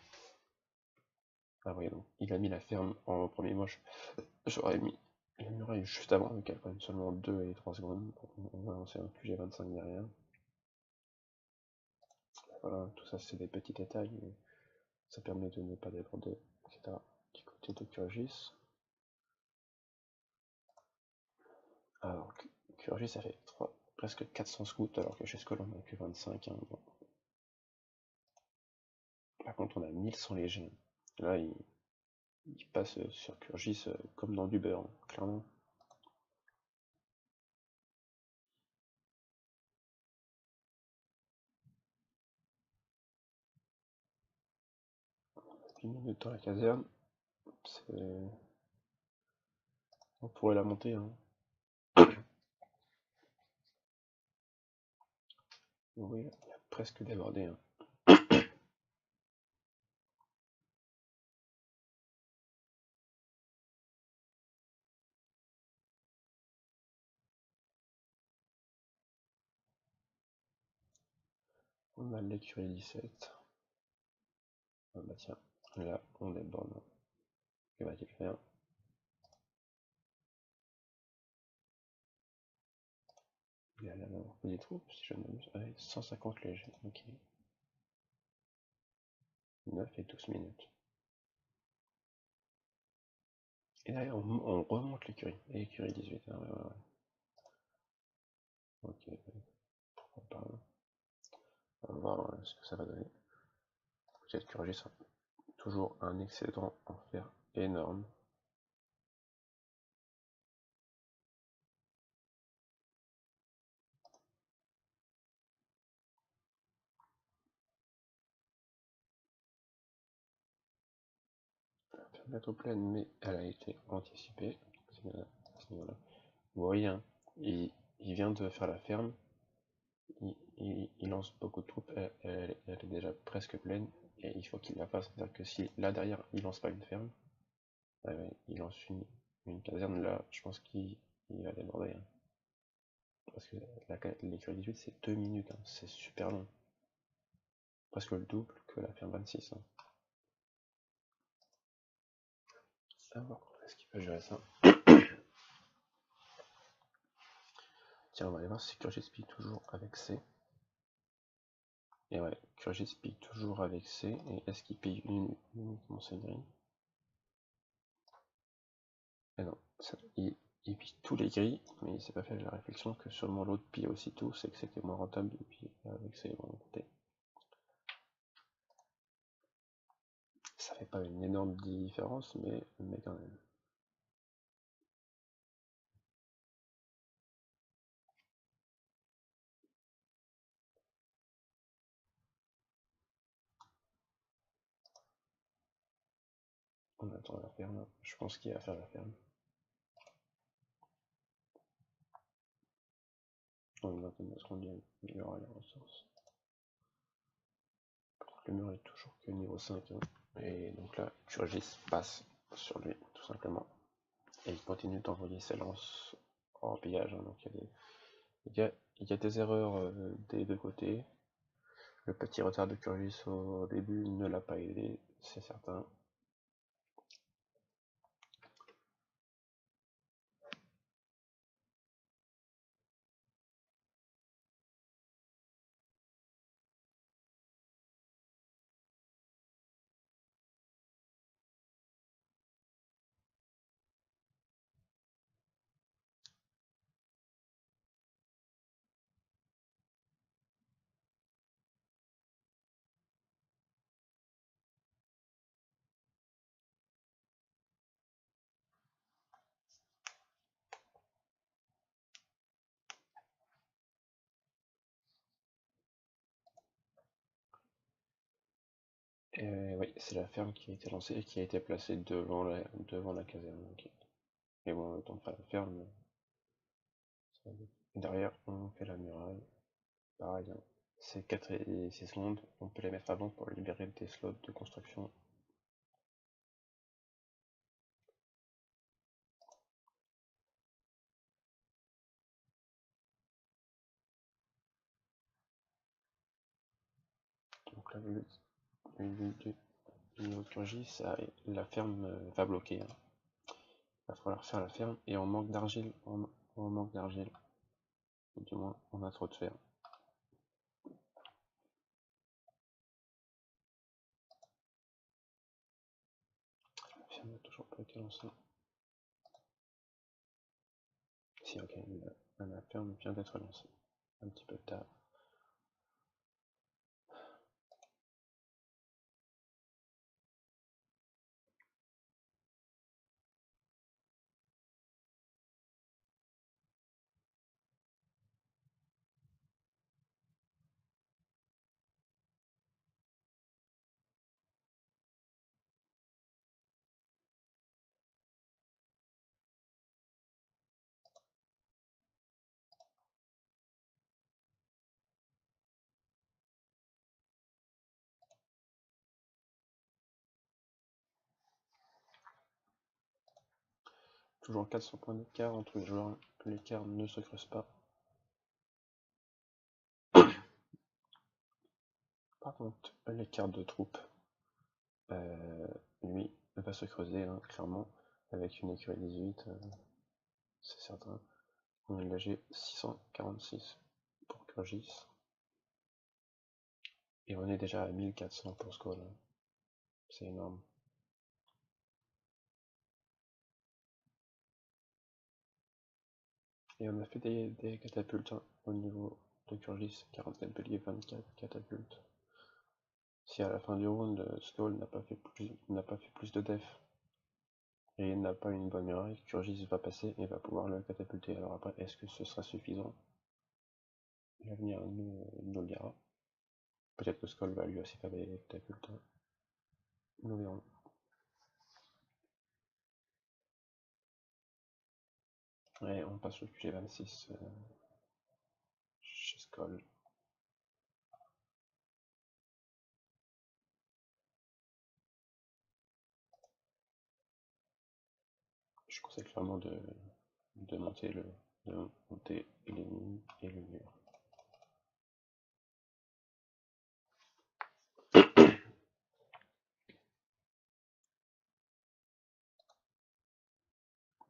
Ah oui, donc il a mis la ferme en premier. Moi j'aurais mis les murailles juste avant, vu qu'elles prennent seulement 2 et 3 secondes. On va lancer un QG25 derrière. Voilà, tout ça c'est des petits détails, mais ça permet de ne pas déborder, etc. Du côté de Kurgis. Alors, Kurgis ça fait presque 400 scouts, alors que chez Skoll on a que 25. Hein. Bon. Par contre on a 1100 légers. Là il passe sur Kurgis comme dans du beurre, hein, clairement. Une minute dans la caserne, on pourrait la monter. Hein. Oui, il a presque débordé. Hein. On a l'écurie 17. Ah bah tiens, là on déborde. Que va-t-il faire? Il a la des troupes, si je ne m'abuse. Avec 150 légers, ok. 9 et 12 minutes. Et derrière, on remonte l'écurie. L'écurie 18, ah ouais. Ok, pourquoi pas. On va voir ce que ça va donner. Cette curie sera toujours un excédent en fer énorme. Elle va bientôt pleine, mais elle a été anticipée. À ce niveau-là. Vous voyez, hein, il vient de faire la ferme. Il lance beaucoup de troupes, elle est déjà presque pleine, et il faut qu'il la fasse. C'est-à-dire que si là derrière il lance pas une ferme, il lance une caserne, là je pense qu'il va déborder. Hein. Parce que l'écurie 18 c'est 2 minutes, hein. C'est super long. Presque le double que la ferme 26. Hein. À voir comment est-ce qu'il peut gérer ça. Tiens, on va aller voir si Kurgis pille toujours avec C. Et ouais, Kurgis pille toujours avec C. Et est-ce qu'il pille uniquement ses grilles? Et non, il pille tous les grilles, mais il s'est pas fait la réflexion que sûrement l'autre pille aussi tout, c'est que c'était moins rentable de piller avec ses volontés. Ça fait pas une énorme différence, mais quand même. On attend la ferme, je pense qu'il va faire la ferme. Dans une vingtaine de secondes, il y aura les ressources. Le mur est toujours que niveau 5, hein. Et donc là, Kurgis passe sur lui, tout simplement. Et il continue d'envoyer ses lances en pillage. Hein. Donc il y a des erreurs des deux côtés. Le petit retard de Kurgis au début ne l'a pas aidé, c'est certain. Et oui, c'est la ferme qui a été lancée et qui a été placée devant la caserne. Okay. Et bon, le temps de faire la ferme, Et derrière, on fait la muraille. Pareil, hein. Ces 4 et 6 secondes, on peut les mettre avant pour libérer des slots de construction. Donc là, le niveau de Kurgi, la ferme va bloquer, hein. Va falloir faire la ferme et on manque d'argile. On manque d'argile. Ou du moins, on a trop de fer. La ferme n'a toujours pas été lancée. Si, ok, la ferme vient d'être lancée. Un petit peu tard. Toujours 400 points d'écart entre les joueurs. L'écart ne se creuse pas. Par contre, l'écart de troupes, lui, va se creuser, hein, clairement, avec une écurie 18, c'est certain. On est l'AG 646 pour Kurgis. Et on est déjà à 1400 pour Skoll. C'est énorme. Et on a fait des catapultes, hein, au niveau de Kurgis, 44 béliers, 24 catapultes. Si à la fin du round, Skoll n'a pas fait plus de def et n'a pas une bonne muraille, Kurgis va passer et va pouvoir le catapulter. Alors après, est-ce que ce sera suffisant? L'avenir nous le dira. Peut-être que Skoll va lui aussi faire des catapultes. Nous verrons. Et on passe au QG26 chez Skoll. Je conseille clairement de monter les mines et le mur.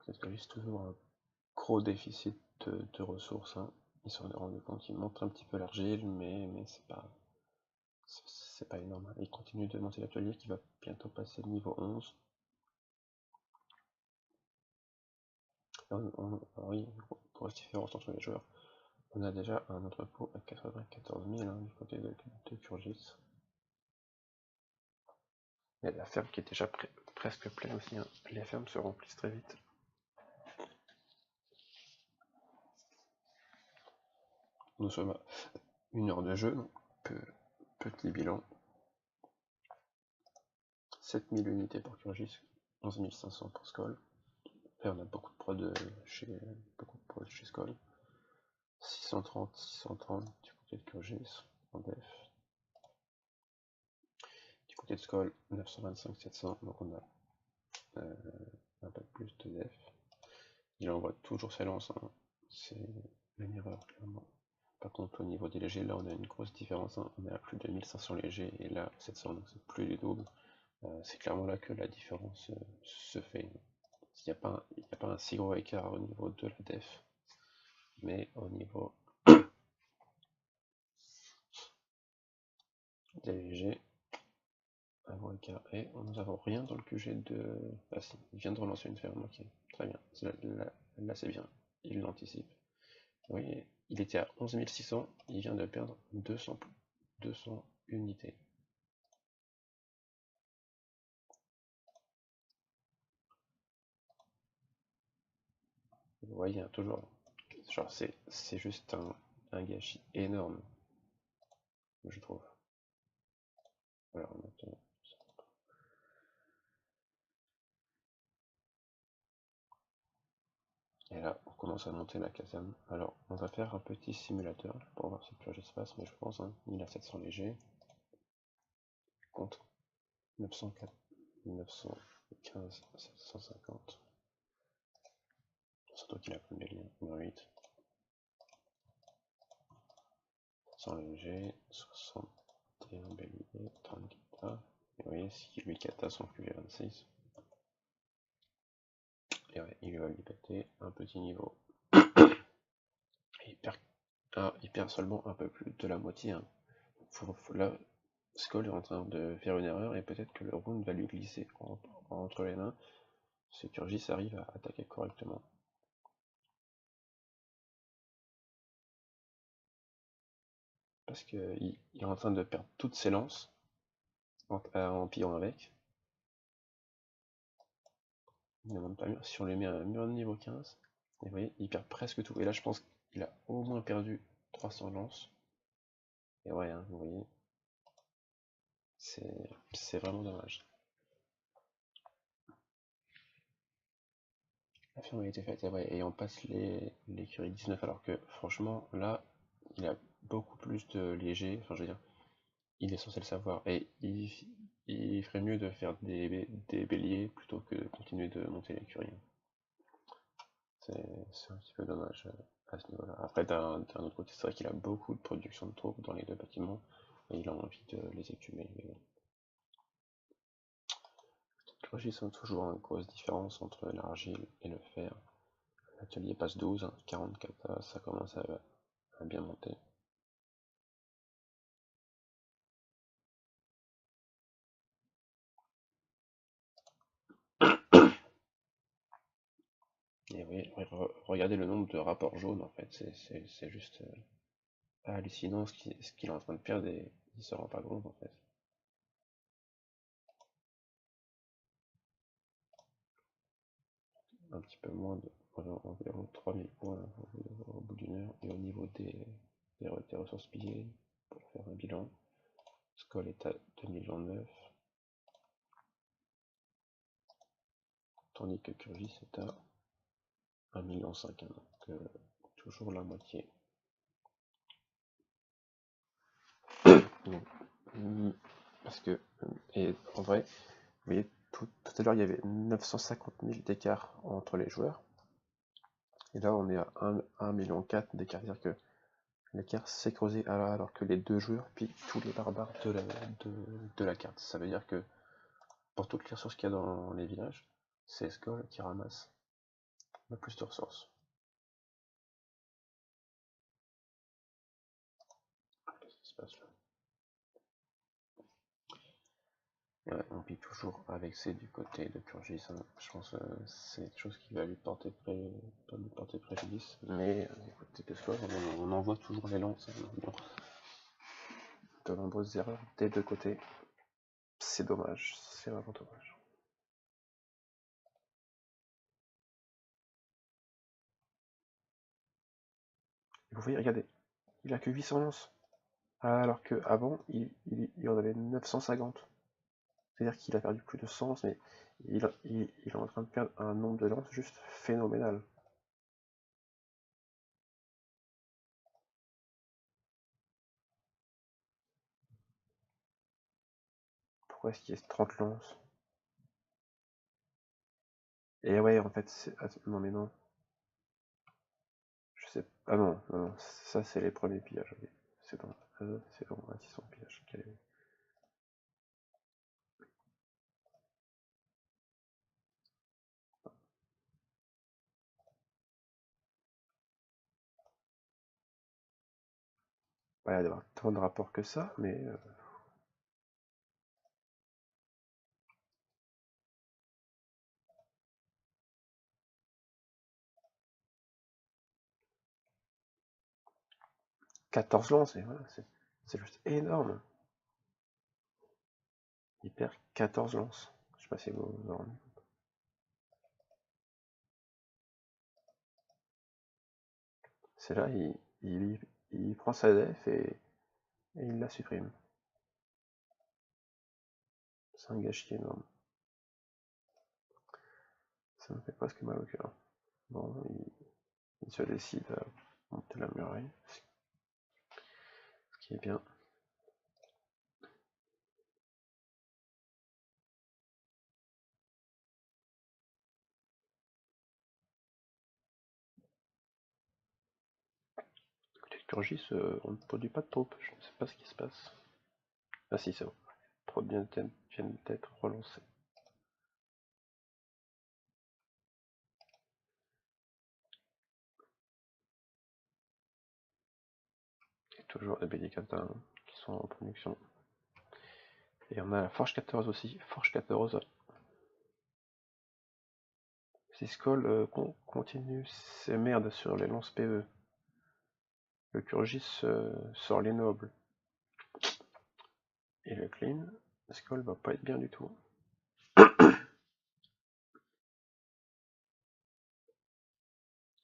Parce que c'est toujours un gros déficit de ressources, hein. Ils s'en sont rendus compte, ils montrent un petit peu l'argile, mais c'est pas énorme. Ils continuent de monter l'atelier qui va bientôt passer le niveau 11. Oui, pour rester différent entre les joueurs, on a déjà un entrepôt à 94 000, hein, du côté de Kurgis. Il y a la ferme qui est déjà presque pleine aussi, hein. Les fermes se remplissent très vite. Nous sommes à 1 heure de jeu, donc petit bilan. 7000 unités pour Kurgis, 11 500 pour Skoll. Après on a beaucoup de prod chez Skoll. 630 du côté de Kurgis en def. Du côté de Skoll, 925-700, donc on a un peu plus de def. Il envoie toujours ses lances, hein. C'est une erreur clairement. Par contre au niveau des légers, là on a une grosse différence, hein. On est à plus de 1500 légers et là 700, donc c'est plus du double. C'est clairement là que la différence se fait. Il n'y a pas un si gros écart au niveau de la def, mais au niveau des légers, un gros écart. Et nous n'avons rien dans le QG de... Ah si, il vient de relancer une ferme, ok, très bien. Là c'est bien, il l'anticipe. Oui, il était à 11 600, il vient de perdre 200 unités. Vous voyez, hein, toujours, genre c'est juste un gâchis énorme, je trouve. Alors maintenant, et là, commencer à monter la caserne. Alors, on va faire un petit simulateur pour voir si le purge se passe, mais je pense, hein, il a 700 légers contre 904, 915, 750. Surtout qu'il a plus de bélier, 8. 100 léger, 61 bélier, 30 kata. Et vous voyez, si lui kata son QG 26. Et ouais, il va lui péter un petit niveau. Il perd seulement un peu plus de la moitié. Hein. Là, Skoll est en train de faire une erreur et peut-être que le round va lui glisser entre les mains. C'est qu'Urgis arrive à attaquer correctement. Parce qu'il est en train de perdre toutes ses lances en pillant avec. Il ne monte pas mur. Si on lui met un mur de niveau 15, vous voyez, il perd presque tout. Et là, je pense qu'il a au moins perdu 300 lances. Et ouais, hein, vous voyez, c'est vraiment dommage. La ferme a été faite, et, ouais, et on passe l'écurie 19, alors que franchement, là, il a beaucoup plus de léger. Enfin, je veux dire, il est censé le savoir. Et il ferait mieux de faire des béliers plutôt que de continuer de monter l'écurie. C'est un petit peu dommage à ce niveau-là. Après, d'un autre côté, c'est vrai qu'il a beaucoup de production de troupes dans les deux bâtiments et il a envie de les écumer. Mais bon. Les technologies sont toujours une grosse différence entre l'argile et le fer. L'atelier passe 12, 40 kata, ça commence à bien monter. Et oui, regardez le nombre de rapports jaunes en fait, c'est juste hallucinant ce qu'il est en train de perdre et il se rend pas compte en fait. Un petit peu moins de environ 3000 points au bout d'une heure et au niveau des ressources pillées pour faire un bilan. Skoll est à 2009, tandis que Kurgis est à 1,5 million, donc toujours la moitié. Parce que, et en vrai, vous voyez, tout à l'heure il y avait 950 000 d'écart entre les joueurs, et là on est à 1,4 million d'écart, c'est-à-dire que l'écart s'est creusé alors que les deux joueurs piquent tous les barbares de la carte. Ça veut dire que pour toutes les ressources qu'il y a dans les villages, c'est Skoll qui ramasse le plus de ressources. Qu'est-ce qui se passe là? Ouais, on pique toujours avec C du côté de Purgis. Hein. Je pense que c'est quelque chose qui va lui porter, préjudice. Mais du côté de Skoll, on envoie toujours les lances. Hein, de nombreuses erreurs des deux côtés. C'est dommage, c'est vraiment dommage. Vous voyez, regardez, il a que 800 lances. Alors qu'avant, il en avait 950. C'est-à-dire qu'il a perdu plus de 100 lances, mais il est en train de perdre un nombre de lances juste phénoménal. Pourquoi est-ce qu'il y a 30 lances? Et ouais, en fait, non mais non. Je sais pas. Ah non, non, ça c'est les premiers pillages. Okay. C'est bon, c'est bon, ils sont pillages. Ouais, il y a d'avoir tant de rapports que ça, mais 14 lances, et voilà, c'est juste énorme. Il perd 14 lances. Je sais pas si vous vous en rendez compte. C'est là, il prend sa def et il la supprime. C'est un gâchis énorme. Ça me fait presque mal au cœur. Bon, il se décide à monter la muraille, ce qui est bien. Côté Turgis, on ne produit pas de troupes, je ne sais pas ce qui se passe. Ah si, c'est bon. Trop bien viennent d'être relancés. Il y a toujours des Bellicata qui sont en production. Et on a la Forge 14 aussi, Forge 14. Siscol continue ses merdes sur les lances PE. Le Kurgis sort les nobles. Et le clean, Skull va pas être bien du tout.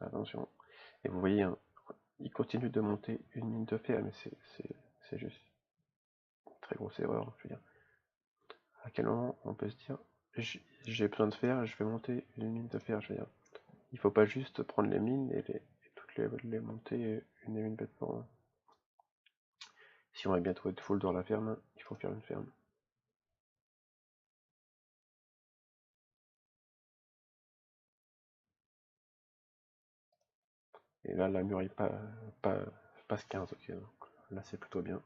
Attention. Et vous voyez, hein, il continue de monter une ligne de fer, mais c'est juste une très grosse erreur. Je veux dire, à quel moment on peut se dire, j'ai besoin de fer, je vais monter une mine de fer. Je veux dire, il faut pas juste prendre les mines et toutes les monter une et une bêtement. Hein. Si on va bientôt être full dans la ferme, il faut faire une ferme. Et là, la muraille passe 15, ok. Donc là, c'est plutôt bien.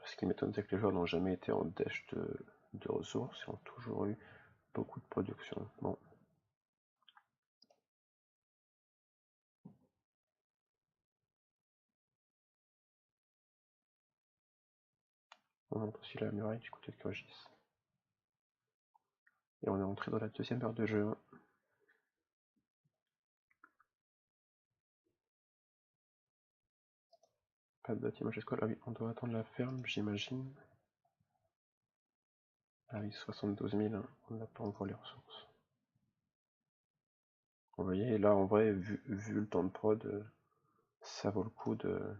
Ce qui m'étonne, c'est que les joueurs n'ont jamais été en dèche de ressources et ont toujours eu beaucoup de production. Bon. On monte aussi la muraille du côté de Kyrgyz. Et on est entré dans la deuxième heure de jeu. Pas de bâtiment jusqu'à là. Ah oui, on doit attendre la ferme, j'imagine. Ah oui, 72 000, hein. On n'a pas encore les ressources. Vous voyez, là en vrai, vu le temps de prod, ça vaut le coup de.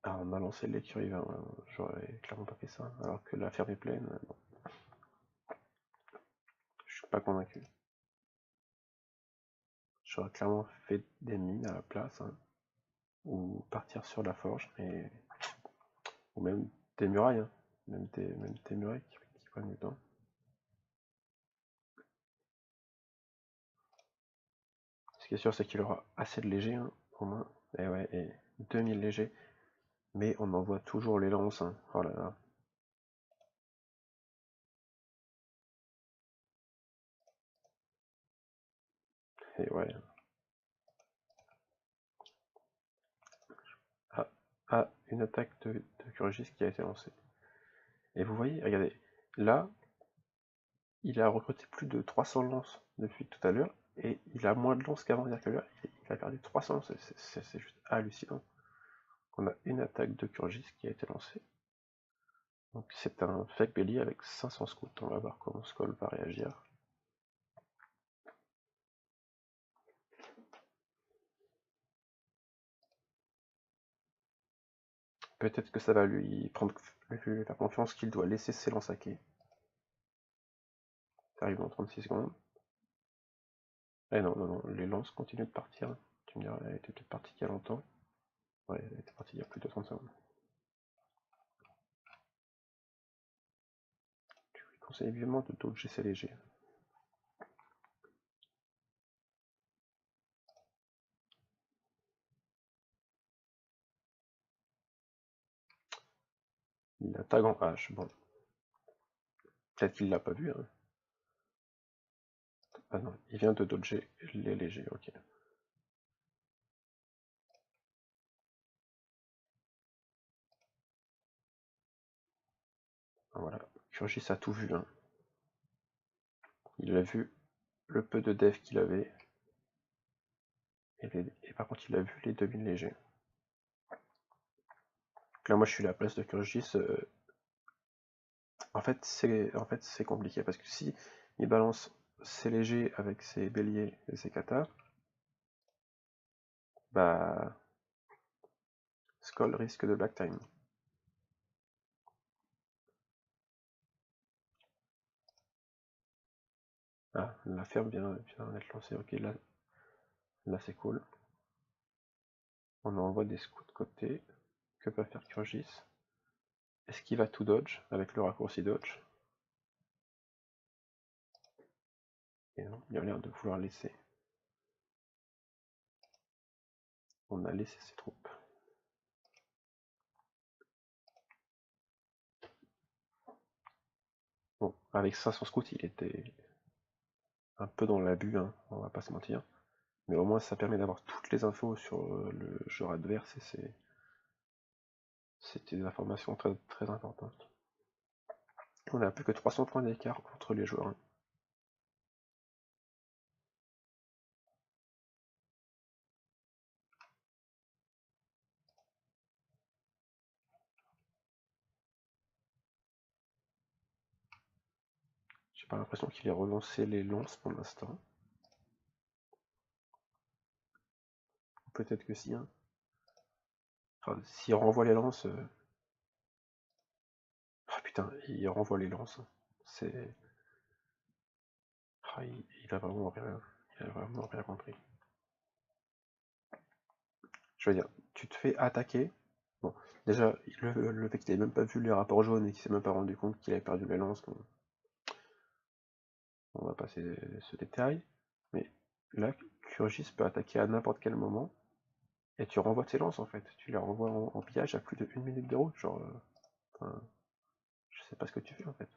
Ah, on a lancé l'écurie, hein. J'aurais clairement pas fait ça. Alors que la ferme est pleine, non. Je suis pas convaincu. J'aurais clairement fait des mines à la place, hein. Ou partir sur la forge, mais ou même des murailles, hein. Même des murailles qui prennent du temps. Ce qui est sûr, c'est qu'il aura assez de légers, hein, au moins. Et ouais, et 2000 légers. Mais on envoie toujours les lances, hein. Oh là là. Et ouais. Ah, ah, une attaque de Kurgis qui a été lancée. Et vous voyez, regardez, là, il a recruté plus de 300 lances depuis tout à l'heure, et il a moins de lances qu'avant. C'est-à-dire que là, il a perdu 300, c'est juste hallucinant. On a une attaque de Kurgis qui a été lancée. Donc c'est un fake belly avec 500 scouts. On va voir comment Skoll va réagir. Peut-être que ça va lui faire confiance qu'il doit laisser ses lances hacker. Ça arrive dans 36 secondes. Eh non, non, non, les lances continuent de partir. Tu me diras, elle était peut-être partie il y a longtemps. Ouais, elle était partie il y a plus de 30 secondes. Je lui conseille vivement de dodger ses légers. Il a tag en H, bon. Peut-être qu'il l'a pas vu, hein. Ah non, il vient de dodger les légers, ok. Voilà, Kurgis a tout vu, hein. Il a vu le peu de dev qu'il avait, et par contre il a vu les 2000 légers. Donc là moi je suis à la place de Kurgis. En fait c'est compliqué parce que si il balance ses légers avec ses béliers et ses katas, bah Skoll risque de black time. Ah, la ferme vient d'être lancée, ok, là c'est cool. On envoie des scouts de côté. Que peut faire Kurgis? Est-ce qu'il va tout dodge avec le raccourci dodge? Et non, il a l'air de vouloir laisser. On a laissé ses troupes. Bon, avec 500 scouts, il était un peu dans l'abus, hein, on va pas se mentir. Mais au moins, ça permet d'avoir toutes les infos sur le joueur adverse et c'était des informations très, très importantes. On a plus que 300 points d'écart entre les joueurs. J'ai pas l'impression qu'il ait relancé les lances pour l'instant. Peut-être que si. Hein. Enfin, s'il renvoie les lances. Ah putain, il renvoie les lances. C'est. Ah, il a vraiment rien. Il a vraiment rien compris. Je veux dire, tu te fais attaquer. Bon, déjà, le fait qu'il ait même pas vu les rapports jaunes et qu'il s'est même pas rendu compte qu'il avait perdu les lances, on va passer ce détail. Mais là, Kurgis peut attaquer à n'importe quel moment. Et tu renvoies tes lances en fait. Tu les renvoies en pillage à plus de 1 minute de route. Genre, enfin, je sais pas ce que tu fais en fait.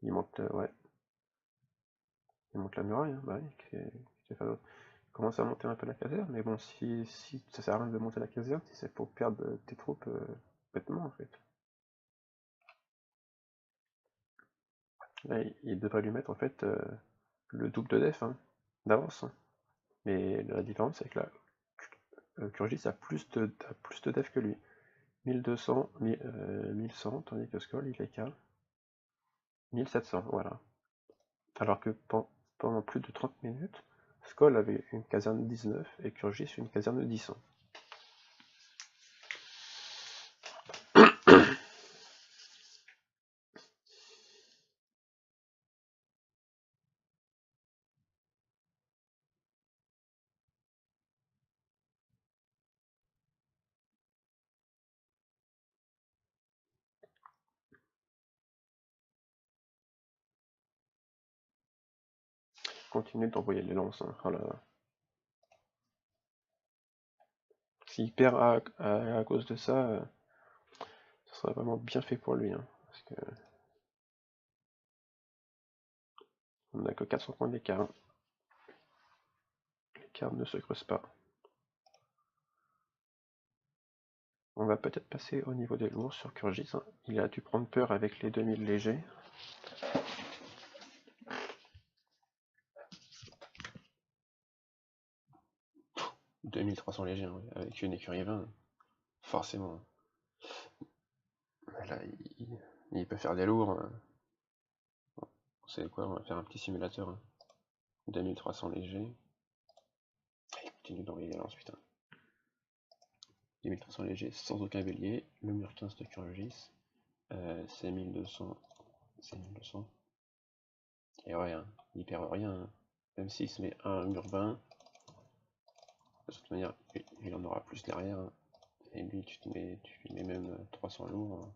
Il monte, ouais, il monte la muraille, hein, bah oui, qu'est-ce faire d'autre? Il commence à monter un peu la caserne, mais bon, si ça sert à rien de monter la caserne, si c'est pour perdre tes troupes bêtement en fait. Là, il devrait lui mettre en fait le double de def hein, d'avance. Hein. Mais la différence c'est que là, Kurgis a plus de def que lui. 1200, 1100, tandis que Skoll il est qu'à 1700, voilà. Alors que pendant plus de 30 minutes, Skoll avait une caserne 19 et Kurgis une caserne 10. Continue d'envoyer les lances. Hein. Oh là là. S'il perd à cause de ça, ce serait vraiment bien fait pour lui. Hein, parce que on n'a que 400 points d'écart. Hein. L'écart ne se creuse pas. On va peut-être passer au niveau des lourds sur Kurgis. Hein. Il a dû prendre peur avec les 2000 légers. 2300 légers, hein, avec une écurie 20, forcément. Là, il peut faire des lourds. C'est quoi, on va faire un petit simulateur. Hein. 2300 légers. Il continue d'envoyer les lances, putain. 2300 légers sans aucun bélier. Le mur 15 de Kurgis. C'est 1200. C'est 1200. Et ouais, hein, il perd rien. Hein. Même s'il se met un mur 20, de toute manière, il en aura plus derrière. Hein. Et lui, tu lui mets même 300 lourds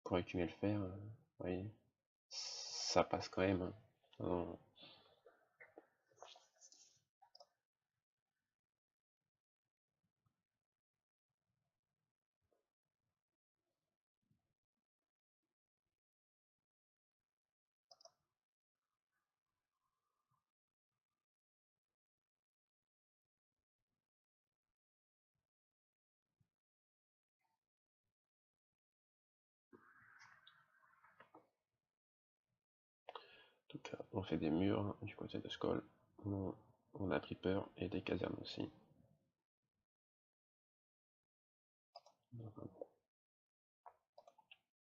pour écumer le fer. Oui, ça passe quand même. Hein. Non. tout cas, on fait des murs du côté de Skoll. On a pris peur et des casernes aussi.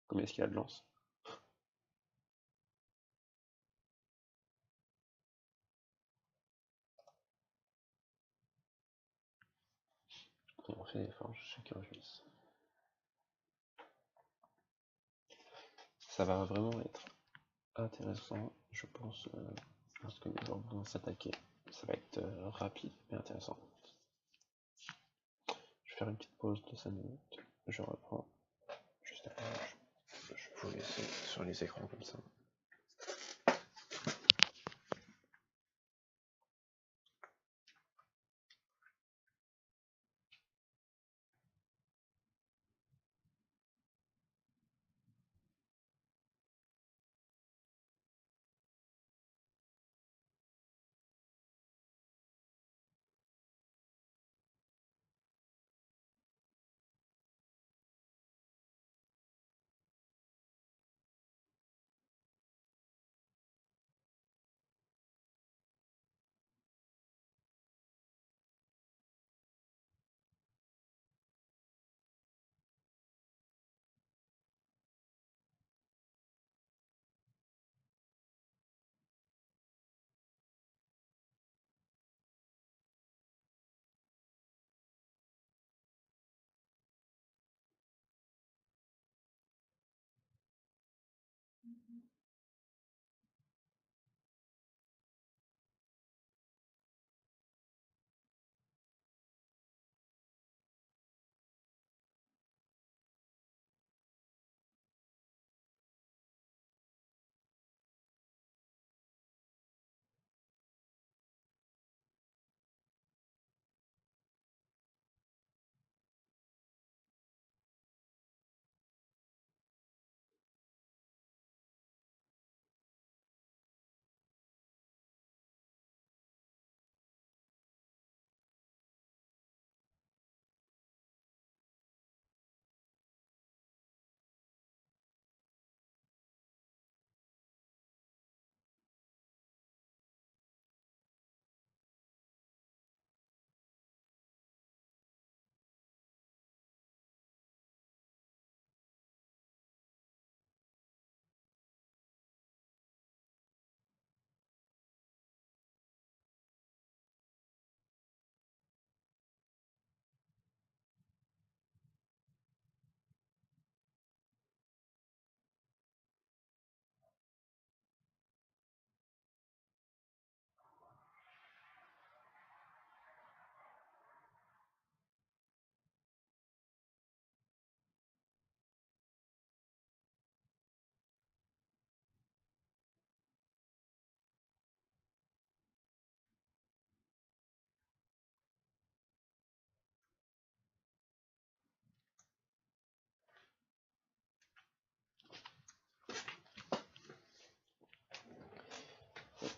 Combien est-ce qu'il y a de lance? Et on fait des forges chez Kurgis. Ça va vraiment être intéressant, je pense, lorsque les gens vont s'attaquer. Ça va être rapide et intéressant. Je vais faire une petite pause de 5 minutes. Je reprends juste après. Je vais vous laisser sur les écrans comme ça.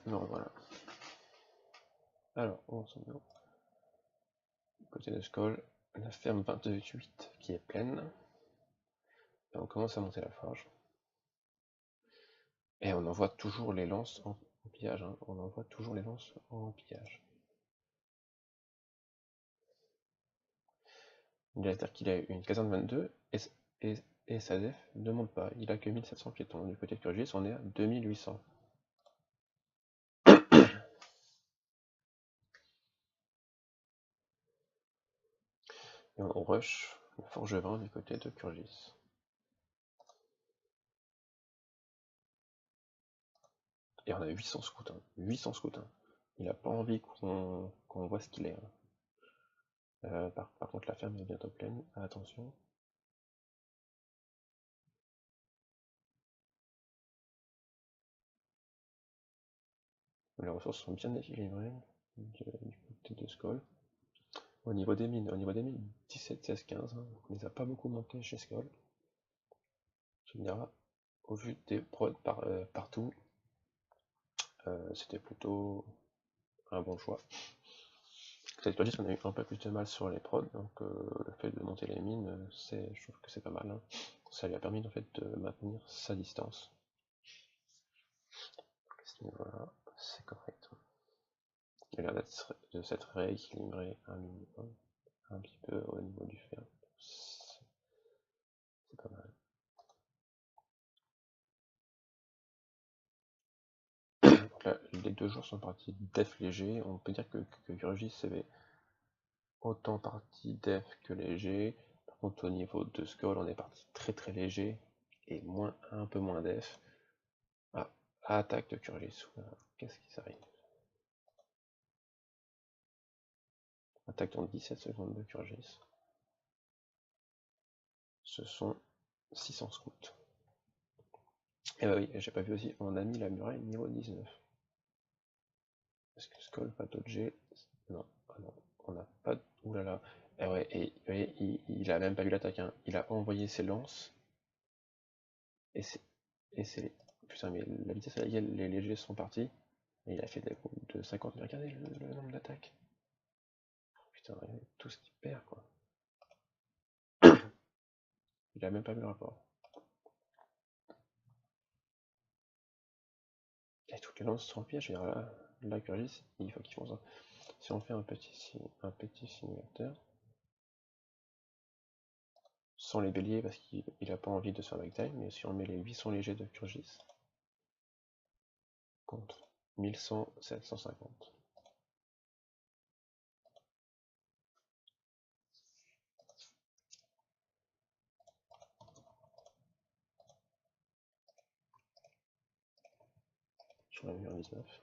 Non, voilà. Alors, on s'en est côté de Skoll, la ferme 28 qui est pleine. Et on commence à monter la forge. Et on envoie toujours les lances en pillage. Hein. On envoie toujours les lances en pillage. C'est-à-dire qu'il a une caserne 22 et sa def ne monte pas. Il a que 1700 piétons. Du côté de Kurgis, on est à 2800. Et on rush le forgerin du côté de Kurgis. Et on a 800 scouts. 800 scouts. Il a pas envie qu'on voit ce qu'il est. Par contre, la ferme est bientôt pleine. Attention. Les ressources sont bien équilibrées du côté de Skoll. Au niveau des mines, 17, 16, 15. Hein. On les a pas beaucoup montés chez Skoll. Tu me diras, au vu des prods partout, c'était plutôt un bon choix. Cette fois-ci, on a eu un peu plus de mal sur les prods, donc le fait de monter les mines, je trouve que c'est pas mal. Hein. Ça lui a permis en fait de maintenir sa distance. ce niveau-là, c'est correct. Il a l'air de s'être rééquilibré un minimum, un petit peu au niveau du fer. C'est pas mal. Donc là, les deux joueurs sont partis def léger. On peut dire que Kurgis avait autant parti def que léger. Par contre, au niveau de Skull, on est parti très léger et un peu moins def. Ah, attaque de Kurgis. Qu'est-ce qui s'arrive? Attaque en 17 secondes de Kurgis. Ce sont 600 scouts. Et bah oui, j'ai pas vu aussi, on a mis la muraille niveau 19. Est-ce que Skull va dodger? Non, ah non, on n'a pas. Oulala. Et ouais, il a même pas eu l'attaque, hein. Il a envoyé ses lances. Et c'est. Putain, mais la vitesse à laquelle les légers sont partis. Et il a fait des groupes de 50. Mais regardez le nombre d'attaques. Putain, regardez tout ce qu'il perd, quoi. Il a même pas vu le rapport. Et toutes les lances sont en piège. Je veux dire, là Kurgis, il faut qu'ils font ça. Si on fait un petit simulateur. Sans les béliers parce qu'il n'a pas envie de se faire backtime, mais si on met les 800 légers de Kurgis contre 1100, 750. Sur la mur 19.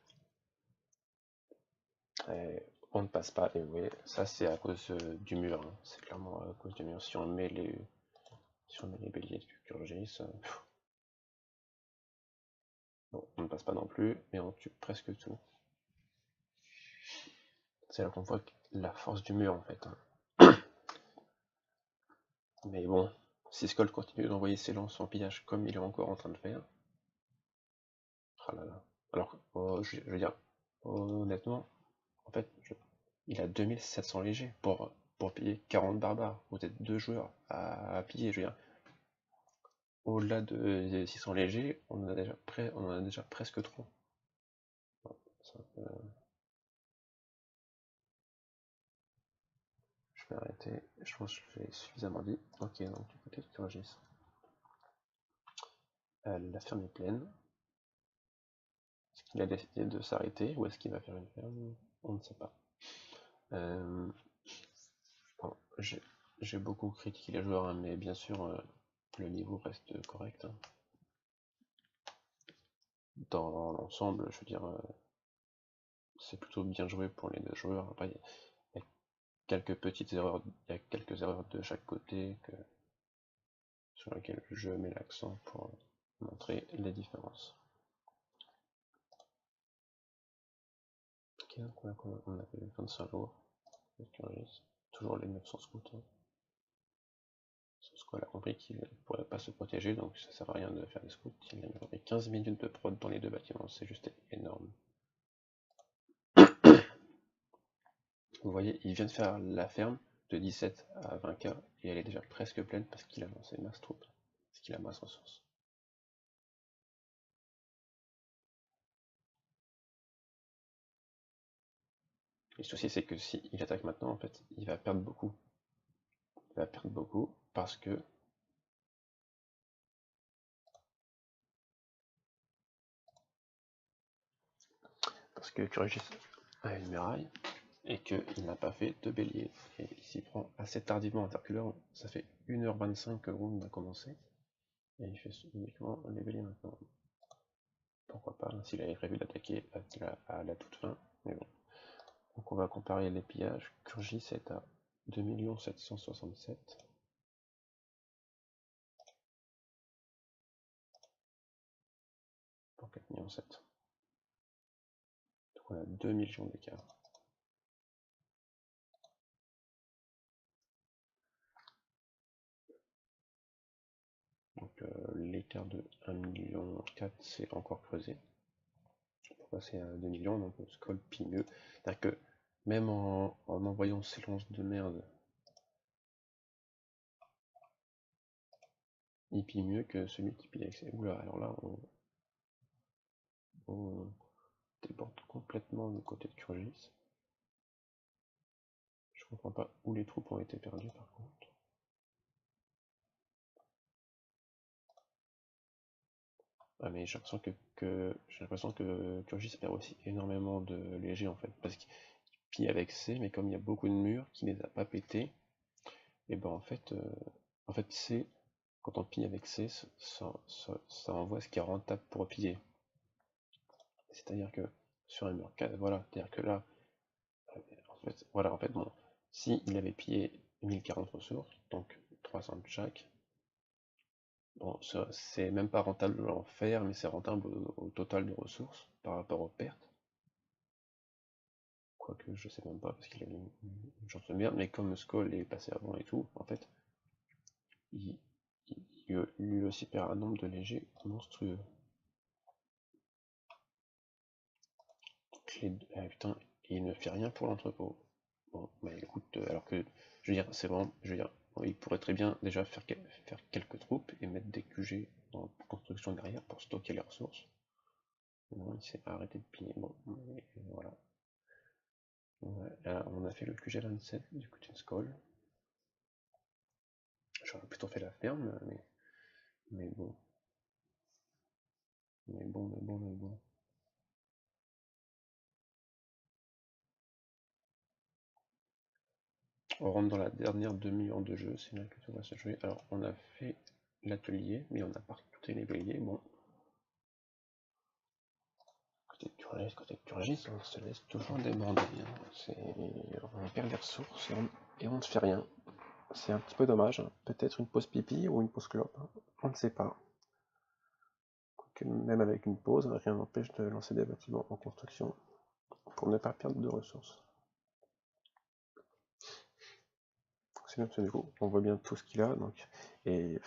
Et on ne passe pas, et oui, ça c'est à cause du mur, hein. C'est clairement à cause du mur. Si on met les béliers de Kurgis, bon, on ne passe pas non plus, mais on tue presque tout. C'est là qu'on voit la force du mur en fait, hein. Mais bon, si Skull continue d'envoyer ses lances en pillage comme il est encore en train de faire. Ah là là. Alors, je veux dire, honnêtement, en fait, il a 2700 légers pour piller 40 barbares. Vous êtes deux joueurs à piller, je veux dire. Au-delà de 600 légers, on en a déjà presque trop. Je vais arrêter, je pense que j'ai suffisamment dit. Ok, donc du côté de Kurgis. La ferme est pleine. Est-ce qu'il a décidé de s'arrêter ou est-ce qu'il va faire une ferme? On ne sait pas. Bon, j'ai beaucoup critiqué les joueurs, hein, mais bien sûr, le niveau reste correct, hein. Dans l'ensemble, je veux dire, c'est plutôt bien joué pour les deux joueurs. Après, il y a quelques petites erreurs, il y a quelques erreurs de chaque côté sur lesquelles je mets l'accent pour montrer les différences. Ok, donc on a fait 25 jours. Toujours les 900 scouts, hein. Sauf qu'on a compris qu'il ne pourrait pas se protéger, donc ça sert à rien de faire des scouts. Il a mis 15 minutes de prod dans les deux bâtiments, c'est juste énorme. Vous voyez, il vient de faire la ferme de 17 à 20k et elle est déjà presque pleine parce qu'il a lancé masse troupes, parce qu'il a masse ressources. Le souci c'est que s'il attaque maintenant, en fait, il va perdre beaucoup. Il va perdre beaucoup parce que Kurgis a une muraille et qu'il n'a pas fait de bélier. Et il s'y prend assez tardivement, c'est-à-dire que là, ça fait 1h25 que le round a commencé. Et il fait uniquement les béliers maintenant. Pourquoi pas, hein, s'il avait prévu d'attaquer à la toute fin, mais bon. Donc on va comparer les pillages. Kurgis est à 2 767 000. Pour 4 millions 7. Donc on a 2 millions d'écart. Donc l'écart de 1 million 4 c'est encore creusé. Pour passer à 2 millions, donc on Skull pille mieux. C'est-à-dire que même en envoyant ces lances de merde, il pille mieux que celui qui pille avec ses. Oula, alors là, déborde complètement du côté de Curgis. Je comprends pas où les troupes ont été perdues par contre. Ah mais j'ai l'impression que Curgis perd aussi énormément de légers en fait, parce qu'il pille avec C, mais comme il y a beaucoup de murs qui les a pas pétés, et ben en fait C, quand on pille avec C, ça envoie ce qui est rentable pour piller. C'est-à-dire que sur un mur 4, voilà, c'est-à-dire que là, en fait, bon, si il avait pillé 1040 ressources, donc 300 de chaque, bon, c'est même pas rentable de l'en faire, mais c'est rentable au total de ressources par rapport aux pertes. Quoique je sais même pas, parce qu'il a une chance de merde, mais comme Skull est passé avant et tout, en fait, il, lui aussi perd un nombre de légers monstrueux. Putain, il ne fait rien pour l'entrepôt. Bon, bah écoute, alors que, je veux dire, c'est vraiment, je veux dire, bon, il pourrait très bien déjà faire quelques troupes et mettre des QG en construction derrière pour stocker les ressources. Non, il s'est arrêté de piller. Bon, mais voilà. Ouais, là, on a fait le QG 27 du côté de Skull. J'aurais plutôt fait la ferme, mais bon. Mais bon. On rentre dans la dernière demi-heure de jeu, c'est là que tout va se jouer. Alors, on a fait l'atelier, mais on n'a pas recruté les béliers. Bon. Côté de Turgis, on se laisse toujours déborder. Hein. On perd des ressources et on ne fait rien. C'est un petit peu dommage. Peut-être une pause pipi ou une pause clope. On ne sait pas. Même avec une pause, rien n'empêche de lancer des bâtiments en construction pour ne pas perdre de ressources. C'est bien parce que du coup, on voit bien tout ce qu'il a. Donc, et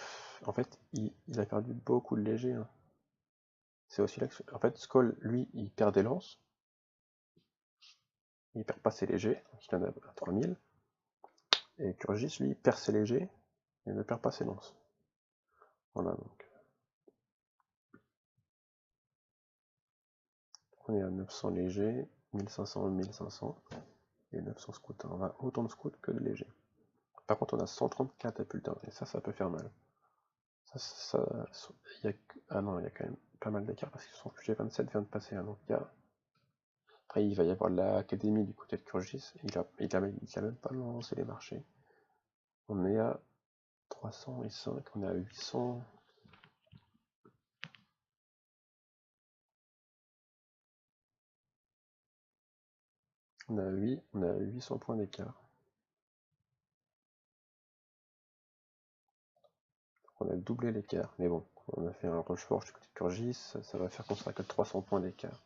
en fait, il a perdu beaucoup de légers. Hein. C'est aussi là que, en fait, Skoll, lui, il perd des lances. Il perd pas ses légers, donc il en a à 3000. Et Kurgis, lui, perd ses légers et ne perd pas ses lances. Voilà, donc. On est à 900 légers, 1500, 1500, et 900 scouts. On a autant de scouts que de légers. Par contre, on a 130 catapultins, et ça peut faire mal. Ah non, il y a quand même pas mal d'écart parce que son QG 27 vient de passer. Hein, donc après, il va y avoir l'académie du côté de Kurgis. Il a même pas lancé les marchés. On est à 305, on est à 800. On a 800 points d'écart. On a doublé l'écart, mais bon, on a fait un Rocheforge du côté de Kurgis, ça va faire qu'on sera que 300 points d'écart.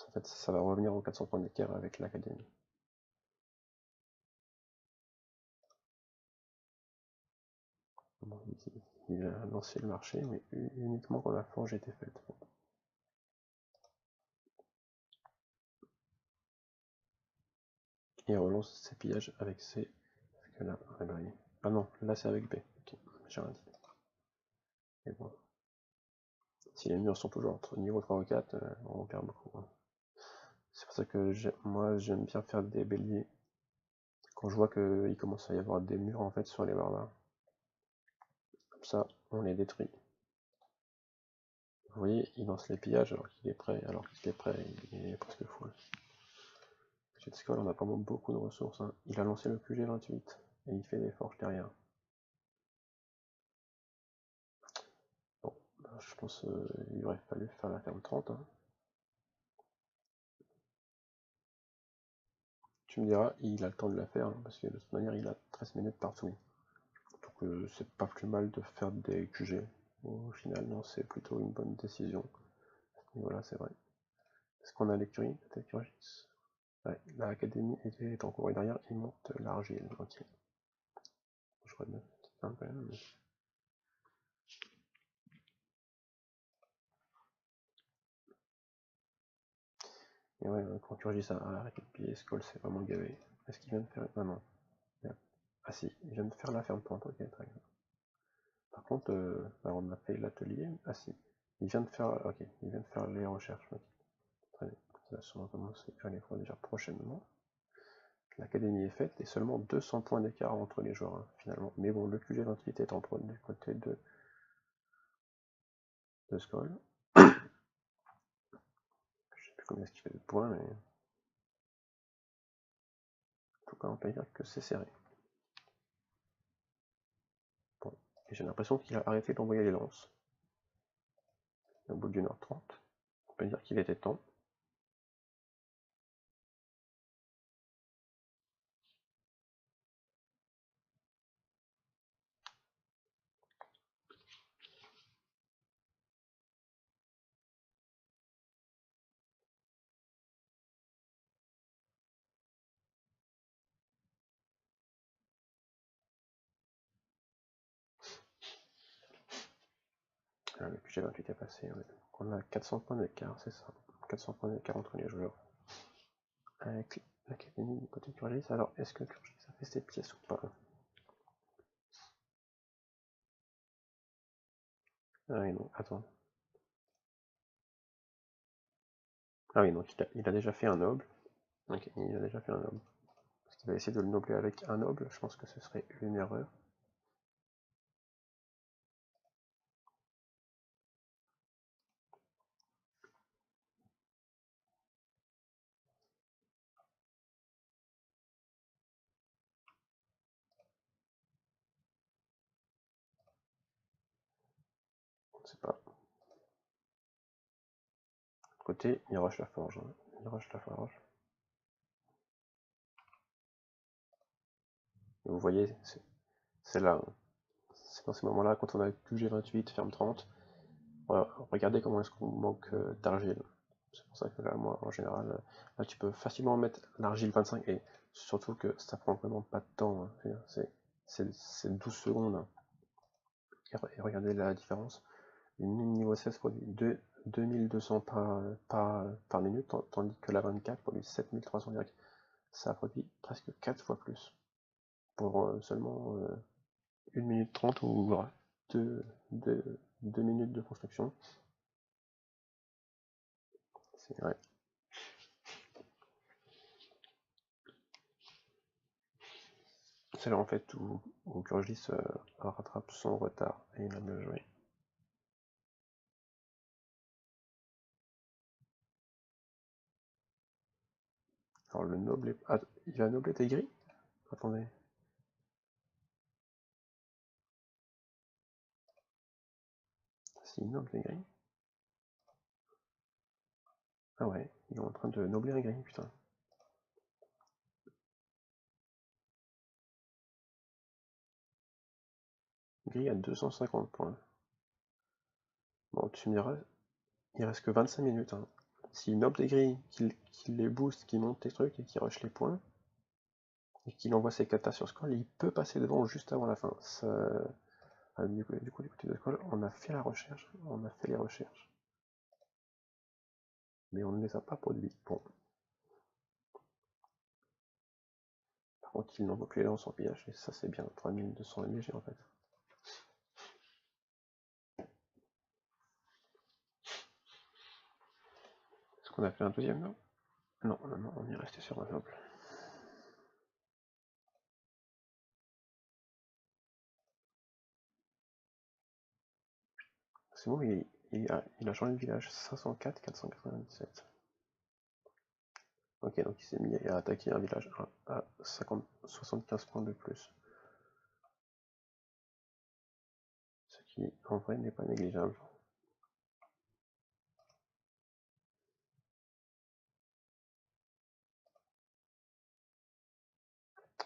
En fait, ça va revenir aux 400 points d'écart avec l'académie. Bon, il a lancé le marché, mais uniquement quand la forge était faite. Bon. Et on relance ses pillages avec C. Parce que là, ah non, là c'est avec B. Ok, j'ai rien dit. Et bon. Si les murs sont toujours entre niveau 3 ou 4, on perd beaucoup. Hein. C'est pour ça que moi j'aime bien faire des béliers. Quand je vois qu'il commence à y avoir des murs en fait sur les barbares. Comme ça, on les détruit. Vous voyez, il lance les pillages alors qu'il est prêt, il est presque full. Chez Skull, on a vraiment beaucoup de ressources. Hein. Il a lancé le QG 28 et il fait des forges derrière. Bon, je pense qu'il aurait fallu faire la ferme 30. Hein. Tu me diras, il a le temps de la faire, hein, parce que de toute manière, il a 13 minutes partout. Donc c'est pas plus mal de faire des QG. Au final, non, c'est plutôt une bonne décision. Et voilà, c'est vrai. Est-ce qu'on a l'écurie? Peut-être Kurgis. Ouais, l'académie est en cours et derrière, il monte l'argile. Ok. Je remets un quand même. Mais... Et ouais, quand Kurgis a arrêté de piller, Skoll c'est vraiment gavé. Est-ce qu'il vient de faire... Ah non. Ah si, il vient de faire la ferme 30, ok, très bien. Par contre, on a fait l'atelier. Ah si, il vient de faire... Ok, il vient de faire les recherches. Okay. Allez, ça va sûrement commencer à les dire prochainement. L'académie est faite et seulement 200 points d'écart entre les joueurs, hein, finalement. Mais bon, le QG28 est en pro du côté de Skoll. Je sais plus combien est-ce qu'il fait de points, mais en tout cas, on peut dire que c'est serré. Bon. Et j'ai l'impression qu'il a arrêté d'envoyer les lances. Au bout d'une heure 30. On peut dire qu'il était temps. Le QG28 est passé. Ouais. On a 400 points d'écart, c'est ça. 400 points d'écart entre les joueurs. Avec l'académie du côté Curgis. Alors, est-ce que Curgis a fait ses pièces ou pas? Ah oui, non, attends. Ah oui, donc il a déjà fait un noble. Ok, il a déjà fait un noble. Parce qu'il va essayer de le nobler avec un noble, je pense que ce serait une erreur. On ne sait pas. Côté, il rush la forge. Hein. Il rush la forge. Et vous voyez, c'est là. Hein. C'est dans ces moments-là, quand on a QG28, ferme 30. Voilà, regardez comment est-ce qu'on manque d'argile. C'est pour ça que là, moi, en général, là, tu peux facilement mettre l'argile 25 et surtout que ça prend vraiment pas de temps. Hein. C'est 12 secondes. Hein. Et regardez la différence. Une mine niveau 16 produit 2200 par minute, tandis que la 24 produit 7300 direct. Ça produit presque 4 fois plus pour seulement 1 minute 30 ou 2 minutes de construction. C'est vrai. C'est là en fait où Kurgis rattrape son retard et il a bien joué. Alors le noble est... Ah, il a noble été gris? Attendez. Si, noble est gris. Ah ouais, il est en train de nobler un gris, putain. Gris à 250 points. Bon, tu me diras, il reste que 25 minutes. Hein. Si noble est gris, qu'il les booste, qu'il monte les trucs et qu'il rush les points, et qu'il envoie ses katas sur Skoll, il peut passer devant juste avant la fin. Ça... du côté de Skoll, on a fait la recherche, on a fait les recherches. Mais on ne les a pas produits. Bon. Par contre, il n'envoie que les lances en pillage, et ça c'est bien, 3200 léger en fait. Est-ce qu'on a fait un deuxième noble? Non, non, on est resté sur un noble. C'est bon, il a changé de village, 504, 497. Ok, donc il s'est mis à attaquer un village à 75 points de plus. Ce qui, en vrai, n'est pas négligeable.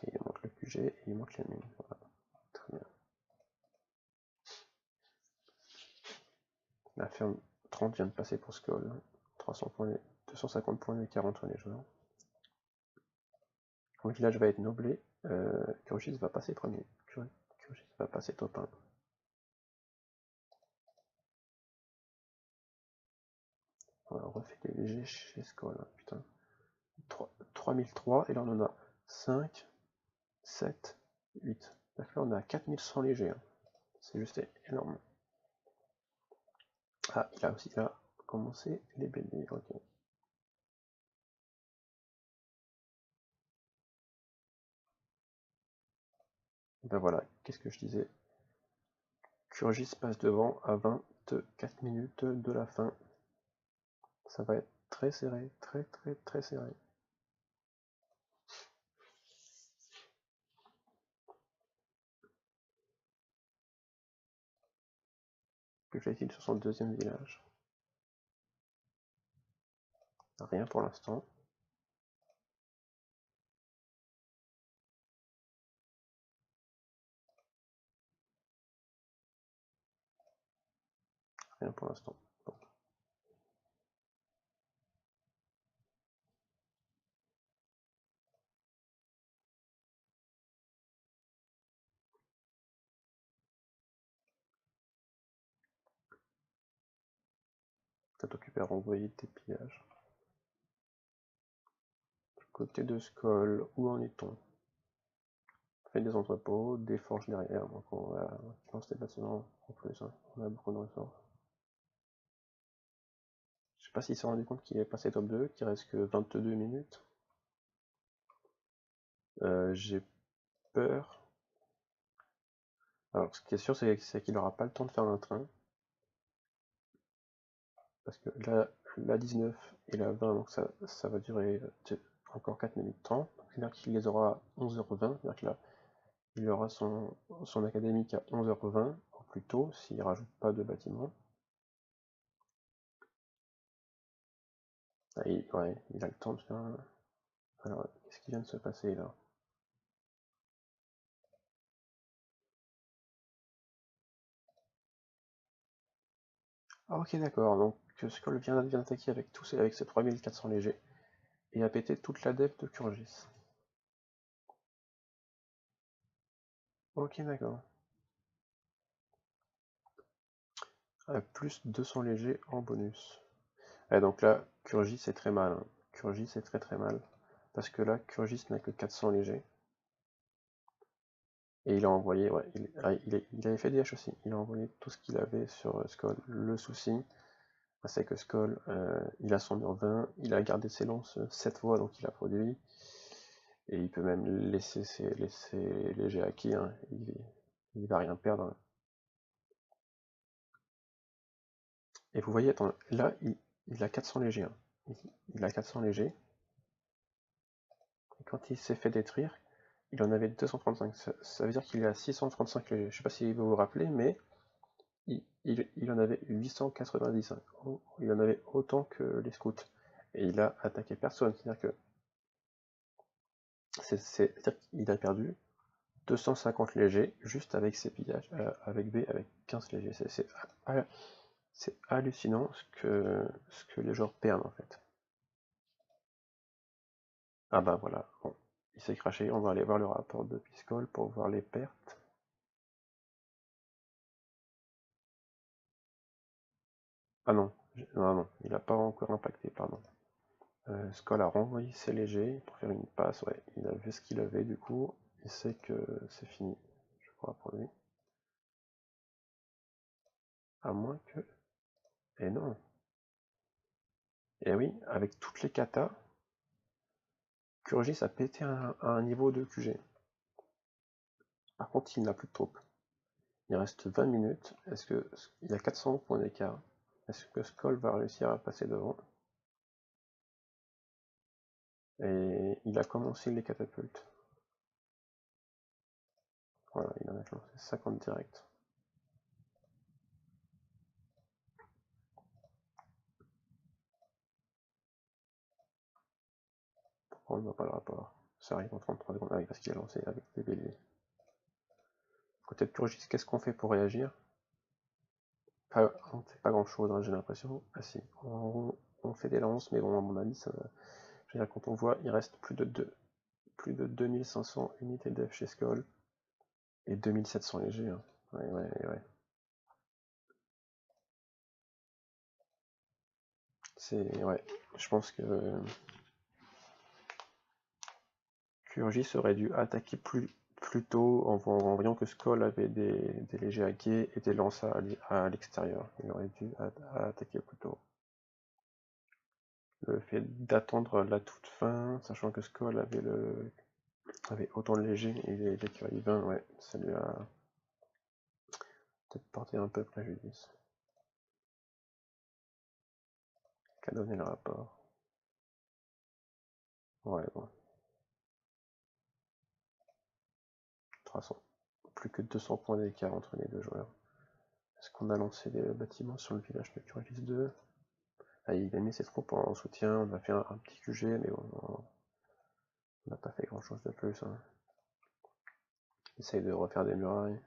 Et il manque le QG et il manque les mines. Voilà, très bien. La ferme 30 vient de passer pour Skoll. 300 points, 250 points d'écart entre les joueurs. Quand le village va être noblé, Kurgis va passer premier. Kurgis va passer top 1. On refait des légers chez Skoll, hein, putain. 3003, et là on en a 5, 7, 8. Là on a 4100 légers. Hein. C'est juste énorme. Ah, il a aussi là commencé les BD, ok. Ben voilà, qu'est-ce que je disais? Kurgis passe devant à 24 minutes de la fin. Ça va être très serré, très serré. Que fait-il sur son deuxième village? Rien pour l'instant. Rien pour l'instant. Bon. T'as occupé à renvoyer tes pillages. Du côté de Skoll, où en est-on? On fait des entrepôts, des forges derrière, donc on va lancer des bâtiments en plus. Hein. On a beaucoup de ressources. Je sais pas s'il s'est rendu compte qu'il est passé top 2, qu'il reste que 22 minutes. J'ai peur. Alors, ce qui est sûr, c'est qu'il n'aura pas le temps de faire un train. Parce que là, la 19 et la 20, donc ça va durer encore 4 minutes 30. C'est-à-dire qu'il les aura à 11h20. C'est-à-dire que là, il aura son académique à 11h20, ou plus tôt, s'il ne rajoute pas de bâtiment. Ah, ouais, il a le temps de faire. Alors, qu'est-ce qui vient de se passer là? Ah, ok, d'accord. Donc, Skoll vient d'attaquer avec ses 3400 légers et a pété toute la def de Kurgis. Ok, d'accord. Plus 200 légers en bonus. Et donc là, Kurgis est très mal. Hein. Kurgis est très mal. Parce que là, Kurgis n'a que 400 légers. Et il a envoyé, ouais, il avait fait des H aussi. Il a envoyé tout ce qu'il avait sur Skoll. Le souci, c'est que Skoll, il a son mur 20, il a gardé ses lances 7 fois, donc il a produit. Et il peut même laisser les légers acquis. Hein. Il va rien perdre. Hein. Et vous voyez, attends, là, il a 400 légers. Hein. Il a 400 légers. Et quand il s'est fait détruire, il en avait 235. Ça veut dire qu'il est à 635 légers. Je ne sais pas si vous vous rappelez, mais il en avait 895. Il en avait autant que les scouts. Et il a attaqué personne. C'est-à-dire qu'il a perdu 250 légers juste avec ses pillages, avec B avec 15 légers. C'est hallucinant ce que les joueurs perdent en fait. Ah bah voilà, bon, il s'est craché, on va aller voir le rapport de Piscol pour voir les pertes. Ah non, non, il n'a pas encore impacté, pardon. Skoll a renvoyé ses légers pour faire une passe, ouais, il a vu ce qu'il avait du coup, il sait que c'est fini, je crois, pour lui. À moins que... Eh non. Eh oui, avec toutes les katas, Kurgis a pété à un niveau de QG. Par contre, il n'a plus de troupes. Il reste 20 minutes. Il y a 400 points d'écart. Est-ce que Skoll va réussir à passer devant? Et il a commencé les catapultes. Voilà, il en a lancé 50 direct. Pourquoi on ne voit pas le rapport? Ça arrive en 33 secondes. Ah oui, parce qu'il a lancé avec des béliers. Côté de Kurgis, qu'est-ce qu'on fait pour réagir? On ne fait pas grand chose, hein, j'ai l'impression. Ah si, on fait des lances, mais bon, à mon avis, je veux dire, quand on voit, il reste plus de 2500 unités def chez Skoll et 2700 légers. Hein. Ouais. Ouais, je pense que Kurgis aurait dû attaquer plus tôt en voyant que Skoll avait des légers à quai et des lances à l'extérieur. Il aurait dû attaquer plus tôt. Le fait d'attendre la toute fin, sachant que Skoll avait avait autant de léger et l'écurie 20, ouais, ça lui a peut-être porté un peu préjudice. Qu'a donné le rapport? Ouais, bon. 300. Plus que 200 points d'écart entre les deux joueurs. Est-ce qu'on a lancé les bâtiments sur le village de Curlis 2? Ah, il a mis ses troupes en soutien, on a fait un petit QG, mais on n'a pas fait grand chose de plus. Hein. Il essaye de refaire des murailles.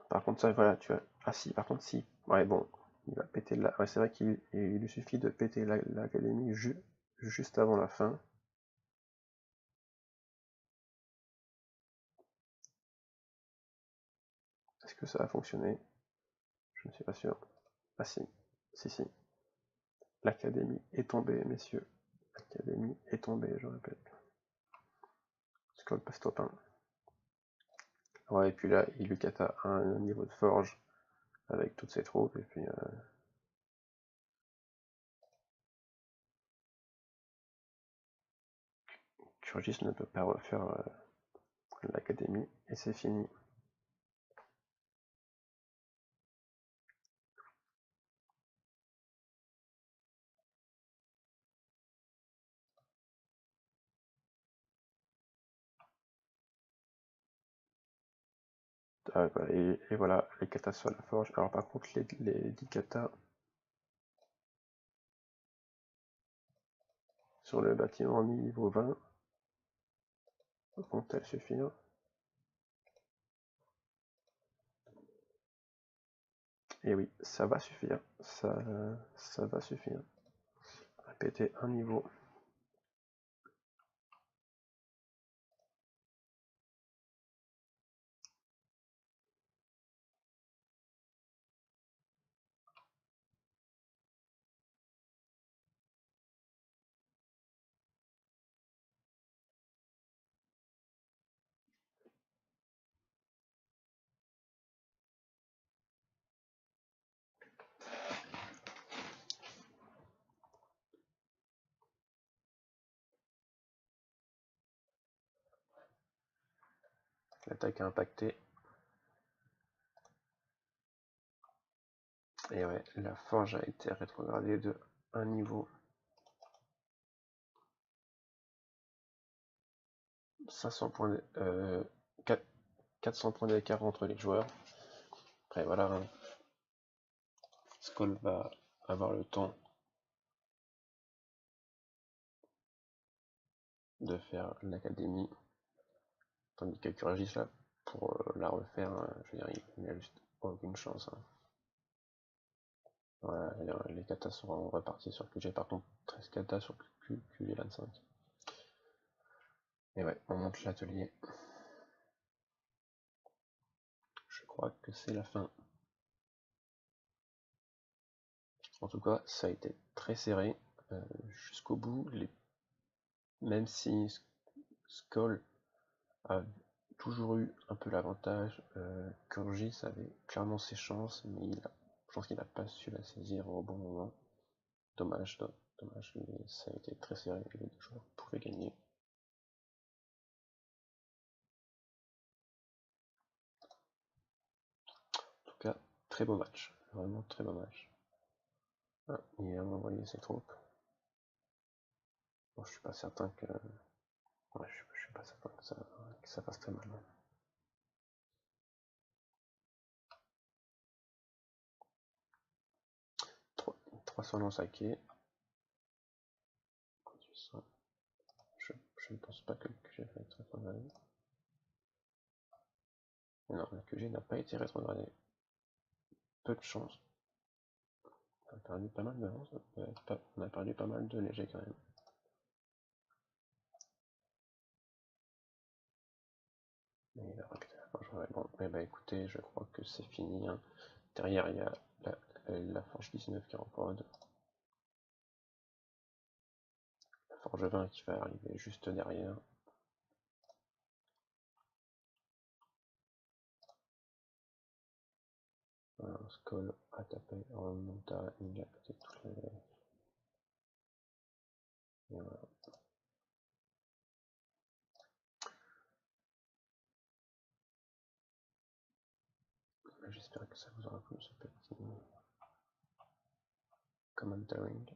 Par contre, ça, voilà, tu vois. Ah si, par contre, si. Ouais, bon, il va péter la. Ouais, c'est vrai qu'il lui suffit de péter l'académie juste avant la fin. Est-ce que ça a fonctionné? Je ne suis pas sûr. Ah si, si. L'académie est tombée, messieurs. L'académie est tombée, je répète. Skull passe top 1. Ouais, et puis là, il lui cata un niveau de forge avec toutes ses troupes, et puis... Kurgis ne peut pas refaire l'académie, et c'est fini. Et voilà, les katas sur la forge. Alors par contre, les 10 katas sur le bâtiment niveau 20 vont-elles suffire? Et oui, ça va suffire. Ça va suffire. Répéter un niveau. L'attaque a impacté. Et ouais, la forge a été rétrogradée de un niveau. 500 points de, 400 points d'écart entre les joueurs. Après voilà, hein. Skull va avoir le temps de faire l'académie, tandis que Kuragis là, pour la refaire, je veux dire, il n'a juste aucune chance. Hein. Voilà, les katas sont repartis sur QG, par contre 13 katas sur QG25. Et ouais, on monte l'atelier. Je crois que c'est la fin. En tout cas, ça a été très serré jusqu'au bout. Même si Skull a toujours eu un peu l'avantage, Kurgis avait clairement ses chances, mais je pense qu'il n'a pas su la saisir au bon moment. Dommage, dommage, mais ça a été très serré, les deux joueurs pouvaient gagner. En tout cas, très beau match, vraiment très beau match. Ah, il a envoyé ses troupes. Bon, je suis pas certain que... Ouais, je suis pas certain que ça passe très mal. 300 lance à quai. Je ne pense pas que le QG va être rétrogradé. Non, le QG n'a pas été rétrogradé. Peu de chance. On a perdu pas mal de lance, on a perdu pas mal de léger quand même. Mais il a récupéré la forge. Ouais, bon, eh ben, écoutez, je crois que c'est fini. Hein. Derrière, il y a la forge 19 qui est en prod. La forge 20 qui va arriver juste derrière. Skull à taper en montagne avec toutes les... Et voilà. J'espère que ça vous aura plu ce petit commentaring.